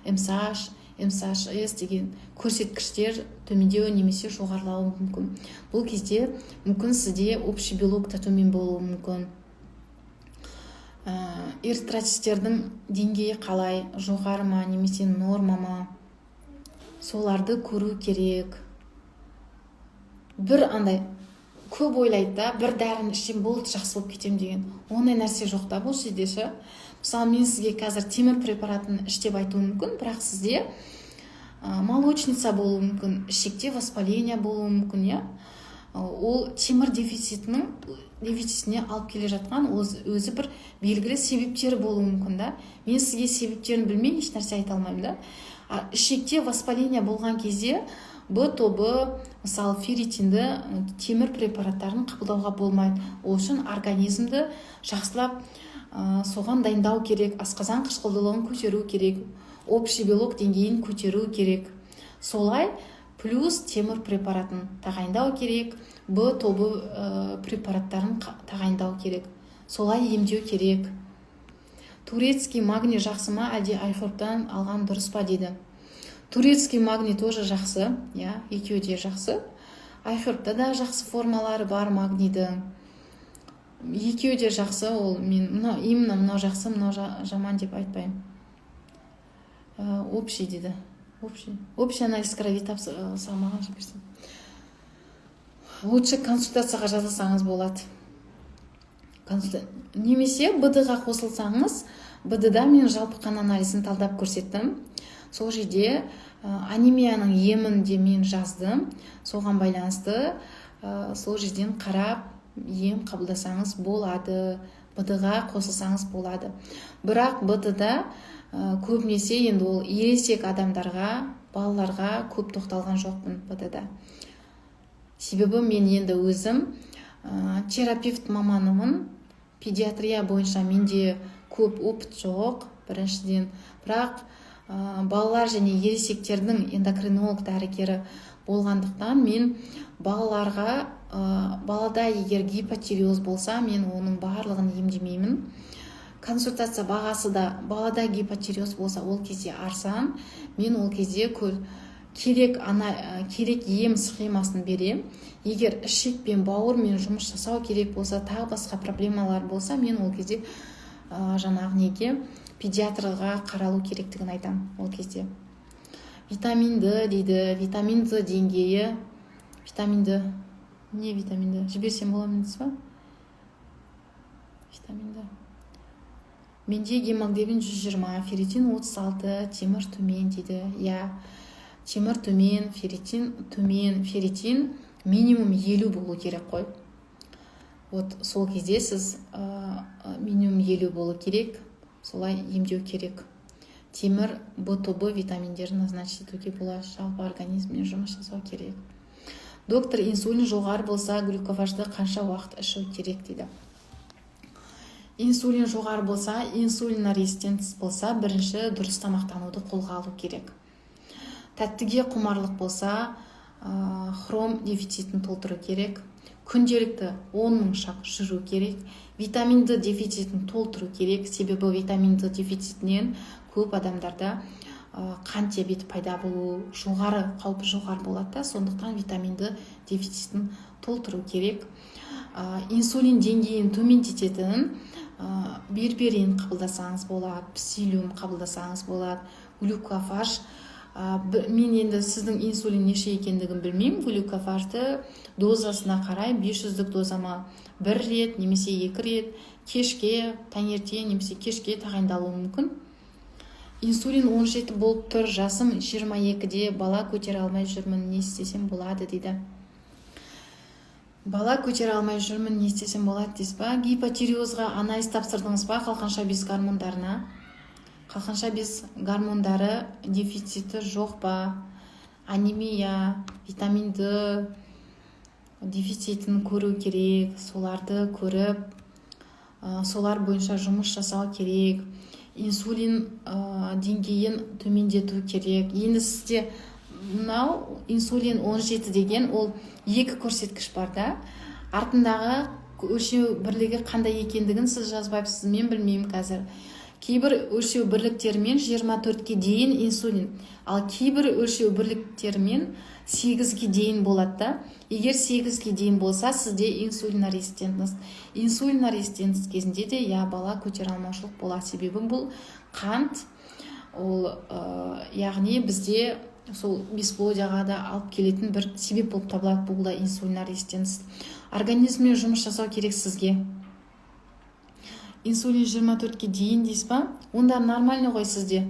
МСH, МСHS деген көрсеткіштер төмендеу немесе жоғарылауы мүмкін. Бұл кезде мүмкін сізде общий белок та төмен болуы мүмкін. Эритроциттердің деңгейі қалай, жоғары ма немесе норма ма? Соларды көру керек. Бір көп ойлайды да, бір дәрін ішсем болды, жақсы болып кетем деген. Ондай нәрсе жоқ та бұл жерде ше. Мысалы, мен сізге қазір темір препаратын іш деп айтуым мүмкін, бірақ сізде молочница болуы мүмкін, ішекте воспаление болуы мүмкін, Ол темір дефицитіне алып келе жатқан өзі бір белгілі себептері болуы мүмкін да. Мен сізге себептерін білмей еш нәрсе айта алмаймын да. Ішекте воспаление болған кезде В тобы, мысалы ферритинді, темір препараттарын қабылдауға болмайды. Ол үшін организмді жақсылап соған дайындау керек, асқазан қышқылдылығын көтеру керек, общий белок деңгейін көтеру керек. Солай плюс темір препаратын тағайындау керек, В тобы препараттарын тағайындау керек. Солай емдеу керек. Турецкий магний жақсы ма, әлде айхорбтан алған дұрыс па дейді. Турецкий магний тоже жақсы, екеуі де жақсы. Айхорбта да жақсы формалары бар магнийдің. Екеуі де жақсы, ол мен именно мынау жақсы, мынау жаман деп айтпаймын. Общий дейді. Общий анализ крови салмаған жіберсем. Лучше консультацияға жазылсаңыз болады. Немесе БД-ға қосылсаңыз, БД-да мен жалпы қан анализін талдап көрсеттім. сол жерде анемияның емін де мен жаздым. Соған байланысты сол жерден қарап ем қабылдасаңыз болады, БД-ға қосылсаңыз болады. Бірақ БД-да көбінесе енді ол ересек адамдарға, балаларға көп тоқталған жоқпын БД-да. Себебі мен енді өзім терапевт маманымын, педиатрия бойынша менде көп опыт жоқ, біріншіден. Бірақ балалар және ересектердің эндокринолог дәрігері болғандықтан мен балаларға, балада егер гипотиреоз болса, мен оның барлығын емдемеймін. Консультация бағасы да балада гипотиреоз болса, ол кезде арзан. Мен ол кезде керек ем схемасын берем. Егер ішек пен бауырмен жұмыс жасау керек болса, тағы басқа проблемалар болса, мен ол кезде жаңағы неге педиатрға қаралу керектігін айтам. Ол кезде витамин Д дейді, витамин Д деңгейі, витамин Д, не витамин Д, жіберсем бола ма дейсіз ба? Витамин Д. Менде гемоглобин 120, ферритин 36, темір төмен дейді. Темір төмен, ферритин төмен, ферритин минимум 50 болу керек қой. Вот сол кезде сіз минимум 50 болу керек, солай емдеу керек. Темір, БТБ витаминдерін назначить етуге болады, жалпы организммен жұмыс жасау керек. Доктор, инсулин жоғары болса, глюкофажды қанша уақыт ішу керек дейді. Инсулин жоғары болса, инсулина резистенция болса, бірінші дұрыс тамақтануды қолға алу керек. Тәттіге құмарлық болса, хром дефицитін толтыру керек. Күнделікті 10 000 шақ жүру керек. Витамин Д дефицитін толтыру керек. Себебі витамин Д дефицитінен көп адамдарда қант диабеті пайда болу қаупі жоғары болады. Сондықтан витамин Д дефицитін толтыру керек. Инсулин деңгейін төмендететін берберин қабылдасаңыз болады, псилиум қабылдасаңыз болады, глюкофаж. Мен енді сіздің инсулин неше екендігін білмеймін. Глюкофажды дозасына қарай 500-дік дозама 1 рет немесе 2 рет кешке, таңертең немесе кешке тағайындалуы мүмкін. Инсулин 17 болып тұр, жасым 22-де, бала көтере алмай жүрмін, не істесем болады дейді. Бала көтере алмай жүрмін, не істесем болады дейсіз ба? Гипотиреозға анализ тапсырдыңыз ба? Қалқанша без гормондарына. Қалқанша без гормондары дефициті жоқ па? Анемия, витамин Д дефицитін көру керек, соларды көріп, солар бойынша жұмыс жасау керек. Инсулин деңгейін төмендету керек. Енді сізде мынау инсулин 17 деген ол екі көрсеткіш бар да. Артындағы өлшеу бірлігі қандай екендігін сіз жазбайсыз, мен білмеймін қазір. Кейбір өлшеу бірліктерімен 24-ке дейін инсулин, ал кейбір өлшеу бірліктерімен 8-ге дейін болады да. Егер 8-ге дейін болса, сізде инсулина резистентность. Инсулина резистентность кезінде де бала көтере алмаушылық болады. Себебі бұл қант, ол яғни бізде сол бесплодияға да алып келетін бір себеп болып табылады. Бұл да инсулина резистентность. Организммен жұмыс жасау керек сізге. Инсулин 24-ке дейін дейсіз ба? Онда нормально ғой сізде.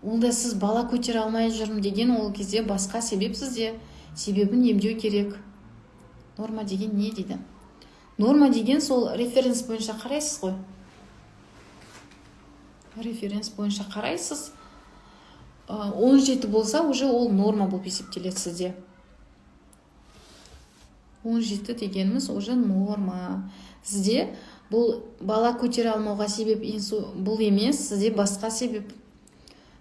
Онда сіз бала көтере алмай жүрмін деген, ол кезде басқа себеп сізде. Себебін емдеу керек. Норма деген не дейді? Норма деген сол референс бойынша қарайсыз ғой. Референс бойынша қарайсыз. 17 болса, уже ол норма болып есептеледі сізде. 17 дегеніміз уже норма. Сізде бұл бала көтере алмауға себеп бұл емес, сізде басқа себеп.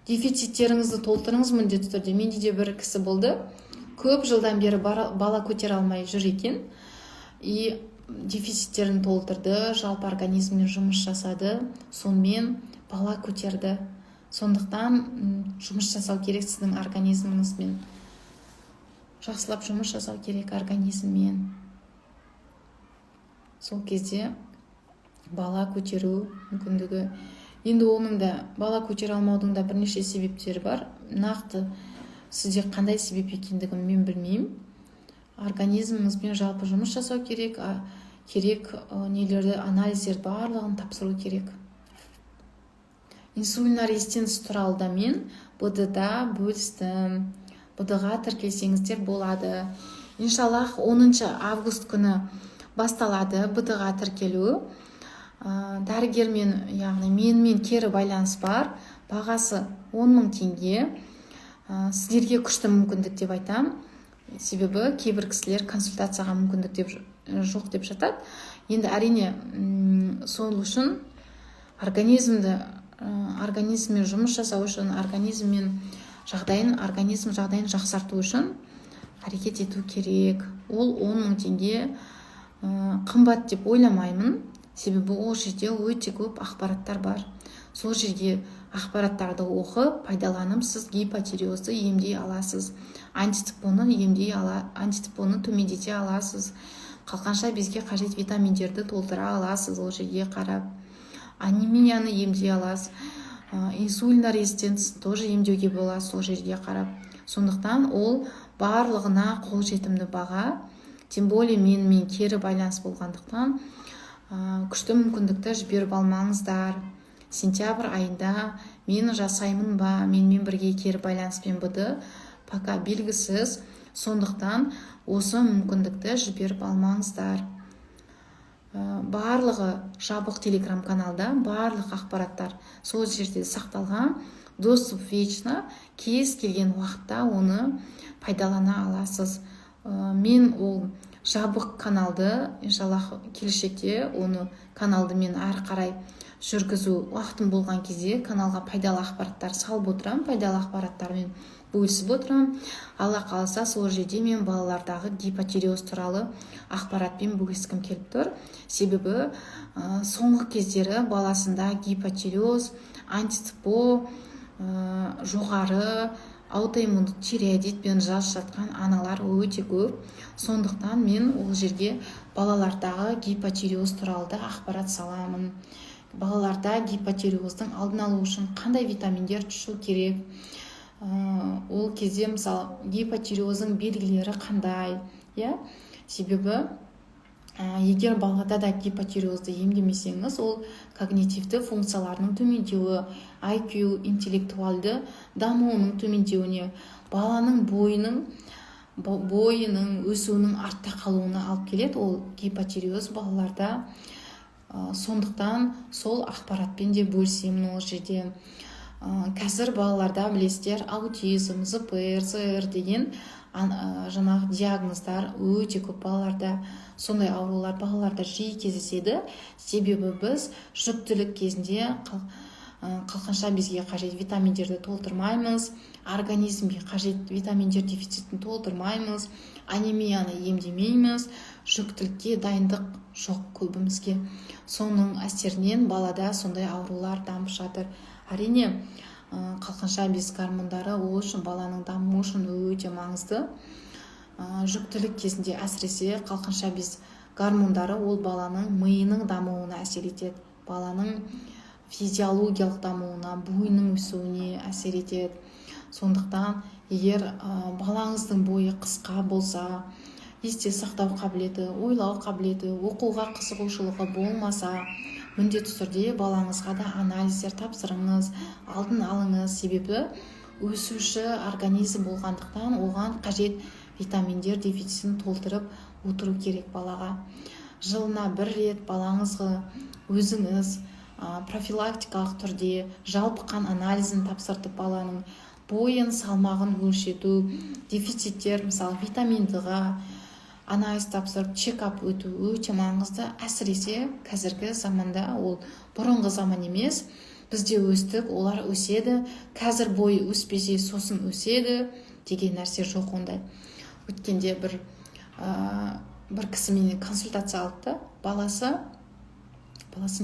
Дефициттеріңізді толтырыңыз міндетті түрде. Менде де бір кісі болды. Көп жылдан бері бала көтере алмай жүр екен. И дефициттерін толтырды, жалпы организммен жұмыс жасады. Сонымен бала көтерді. Сондықтан жұмыс жасау керек сіздің организміңізбен. Жақсылап жұмыс жасау керек организммен. Сол кезде бала көтеру мүмкіндігі. Енді оның да бала көтере алмаудың да бірнеше себептері бар. Нақты сізде қандай себеп екендігін мен білмеймін. Организміңізбен жалпы жұмыс жасау керек, нелерді, анализдер барлығын тапсыру керек. инсулинар резистенция туралы да мен БД-да бөлістім. БД-ға тіркелсеңіздер болады. Иншаллах 10 август күні басталады БД-ға тіркелу. Дәрігермен, яғни менімен кері байланыс бар. Бағасы 10.000 теңге. Сіздерге күшті мүмкіндік деп айтам. Себебі кейбір кісілер консультацияға мүмкіндік жоқ деп жатады. Енді әрине сол үшін организммен жұмыс жасау үшін, организм жағдайын жақсарту үшін әрекет ету керек. Ол 10.000 теңге қымбат деп ойламаймын. Себебі ол жерде өте көп ақпараттар бар. Сол жерге ақпараттарды оқып, пайдаланып, сіз гипотиреозды емдей аласыз. Антитипоны төмендете аласыз. Қалқанша безге қажет витаминдерді толтыра аласыз ол жерге қарап. Анемияны емдей аласыз. Инсулинар резистенцияны тоже емдеуге болады сол жерге қарап. Сондықтан ол барлығына қолжетімді баға. Тем более менімен кері байланыс болғандықтан күшті мүмкіндікті жіберіп алмаңыздар. Сентябрь айында мен жасаймын ба, менімен бірге кері байланыспен БД пока белгісіз. Сондықтан осы мүмкіндікті жіберіп алмаңыздар. Барлығы жабық телеграм каналда, барлық ақпараттар сол жерде сақталған. Доступ вечно, кез келген уақытта оны пайдалана аласыз. Мен ол жабық каналды, иншаллах келешекте оны каналды мен әрі қарай жүргізу уақытым болған кезде каналға пайдалы ақпараттар салып отырам, пайдалы ақпараттармен бөлісіп отырам. Алла қаласа сол жерде мен балалардағы гипотиреоз туралы ақпаратпен бөліскім келіп тұр. Себебі соңғы кездері баласында гипотиреоз, антитипо, жоғары аутоиммундық тиреоидитпен жазып жатқан аналар өте көп. Сондықтан мен ол жерге балалардағы гипотиреоз туралы да ақпарат саламын. Балаларда гипотиреоздың алдын алу үшін қандай витаминдер ішу керек? Ол кезде мысалы гипотиреоздың белгілері қандай? Себебі егер балада да гипотиреозды емдемесеңіз, ол когнитивті функцияларының төмендеуі, IQ, интеллектуалды дамуының төмендеуіне, баланың бойының өсуінің артта қалуына алып келеді. Ол гипотиреоз балаларда. Сондықтан сол ақпаратпен де бөлісемін ол жерде. Қазір балаларда білесіздер аутизм, ЗПР, ЗР деген жаңағы диагноздар өте көп балаларда. Сондай аурулар балаларда жиі кездеседі. Себебі біз жүктілік кезінде қалқанша безге қажет витаминдерді толтырмаймыз, организмге қажет витаминдер дефицитін толтырмаймыз, анемияны емдемейміз, жүктілікке дайындық жоқ көбімізге. Соның әсерінен балада сондай аурулар дамып жатыр. Әрине қалқанша без гормондары ол үшін баланың дамуы үшін өте маңызды. Жүктілік кезінде әсіресе қалқанша без гормондары ол баланың миының дамуына әсер етеді. Баланың физиологиялық дамуына, бойының өсуіне әсер етеді. Сондықтан егер балаңыздың бойы қысқа болса, есте сақтау қабілеті, ойлау қабілеті, оқуға қызығушылығы болмаса, міндетті түрде балаңызға да анализдер тапсырыңыз, алдын алыңыз. Себебі өсуші организм болғандықтан оған қажет витаминдер дефицитін толтырып отыру керек балаға. Жылына бір рет балаңызға өзіңіз профилактикалық түрде жалпы қан анализін тапсыртып баланың бойын, салмағын өлшету, дефициттер, мысалы витаминдіға анализ тапсырып чекап өту өте маңызды. Әсіресе қазіргі заманда, ол бұрынғы заман емес. Бізде өстік, олар өседі. Қазір бойы өспесе сосын өседі деген нәрсе жоқ ондай. Өткенде бір кісі менен консультация алды. Баласы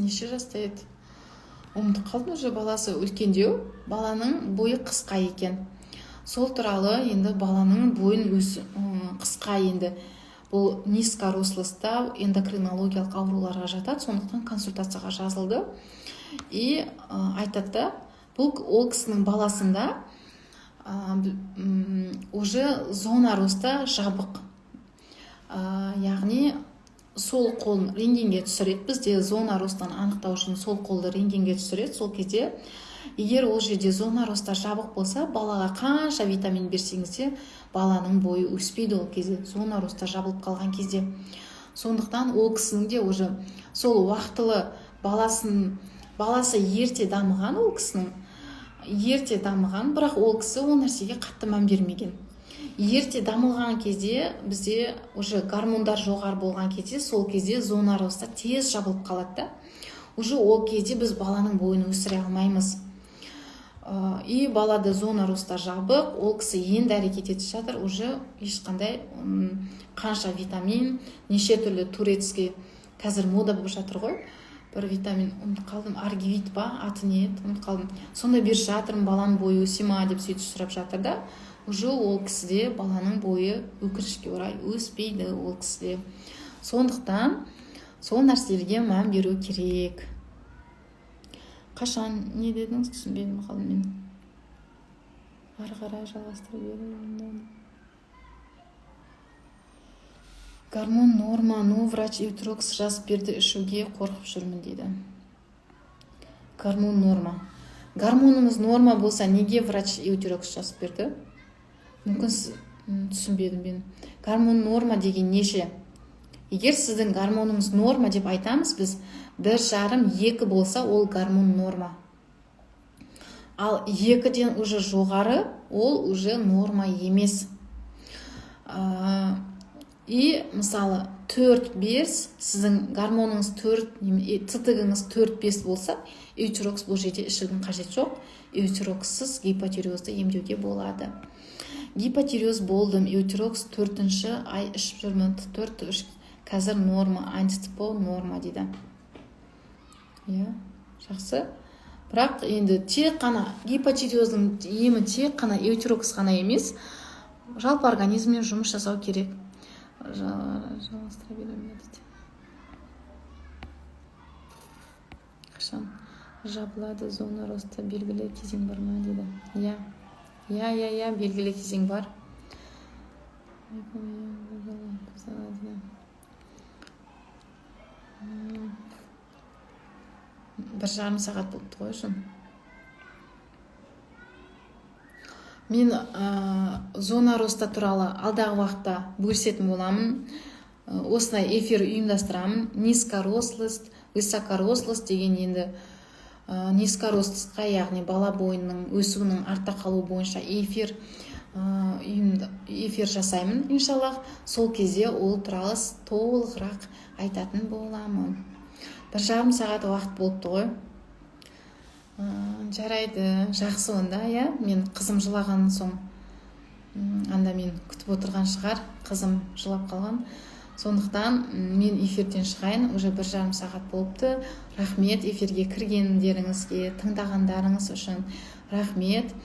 неше жаста еді? Ұмытып қалдым уже. Баласы үлкендеу, баланың бойы қысқа екен. Сол туралы енді баланың бойын қысқа енді. Бұл низкорослостау эндокринологиялық ауруларға жатады. Сондықтан консультацияға жазылды. И айтады, бұл ол кісінің баласында уже зона роста жабық. Яғни сол қолын рентгенге түсіреді. Бізде зона ростан анықтау үшін сол қолды рентгенге түсіреді. Сол кезде егер ол жерде зона роста жабық болса, балаға қанша витамин берсеңіз де баланың бойы өспейді ол кезде, зона роста жабылып қалған кезде. Сондықтан ол кісінің де уже сол уақытылы баласы ерте дамыған, ол кісінің ерте дамыған, бірақ ол кісі ол нәрсеге қатты мән бермеген. Ерте дамылған кезде бізде уже гормондар жоғары болған кезде, сол кезде зона роста тез жабылып қалады да. Уже ол кезде біз баланың бойын өсіре алмаймыз. И балада зона роста жабық, ол кісі енді әрекет етіп жатыр, уже ешқандай қанша витамин, неше түрлі турецкий қазір мода болып жатыр ғой. Бір витамин, ұмытып қалдым, аргивит па, аты не еді, ұмытып қалдым. Сонда беріп жатырмын, баланың бойы өсе ма деп сөйтіп сұрап жатыр да. Уже ол кісіде баланың бойы өкінішке орай өспейді ол кісіде. Сондықтан сол нәрселерге мән беру керек. Қашан не дедіңіз, түсінбедім қалдым мен. Ары қарай жалғастырып беремін. Гормон норма, но врач Эутерокс жазып берді, ішуге қорқып жүрмін дейді. Гормон норма. Гормоныңыз норма болса, неге врач Эутерокс жазып берді? Мүмкін түсінбедім мен. Гормон норма деген неше? Егер сіздің гормоныңыз норма деп айтамыз біз, 1,5-2 болса, ол гормон норма. Ал 2-ден уже жоғары, ол уже норма емес. И мысалы 4-5, сіздің гормоныңыз 4, ТТГ-іңіз 4-5 болса, Эутерокс бұл жерде ішудің қажет жоқ. Эутерокссыз гипотиреозды емдеуге болады. Гипотиреоз болдым, Эутерокс 4-ші ай ішіп жүрмін, 4-3 қазір норма, антитипол норма дейді. Жақсы. Бірақ енді тек қана гипотиреоздың емі тек қана Эутерокс қана емес, жалпы организммен жұмыс жасау керек. Жалғастыра беремін дейді. Қашан жабылады зона роста, белгілі кезең бар ма дейді. Я, белгілі кезең бар. Бір жарым сағат болыпты ғой үшін. Мен зона роста туралы алдағы уақытта бөлісетін боламын. Осылай эфир ұйымдастырамын. Низкорослость, высокорослость деген енді низкорослостьқа, яғни бала бойының өсуінің артта қалу бойынша эфир жасаймын, иншаллах. Сол кезде ол туралы толығырақ айтатын боламын. 1,5 сағат уақыт болыпты ғой. Жарайды, жақсы онда, мен қызым жылаған соң, анда мен күтіп отырған шығар, қызым жылап қалған. Сондықтан мен эфирден шығайын, уже 1,5 сағат болыпты. Рахмет эфирге кіргендеріңізге, тыңдағандарыңыз үшін рахмет.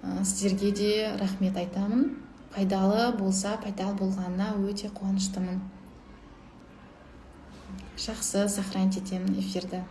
Сіздерге де рахмет айтамын. Пайдалы болса, пайдалы болғанына өте қуаныштымын. Жақсы, сохранить етемін эфирді.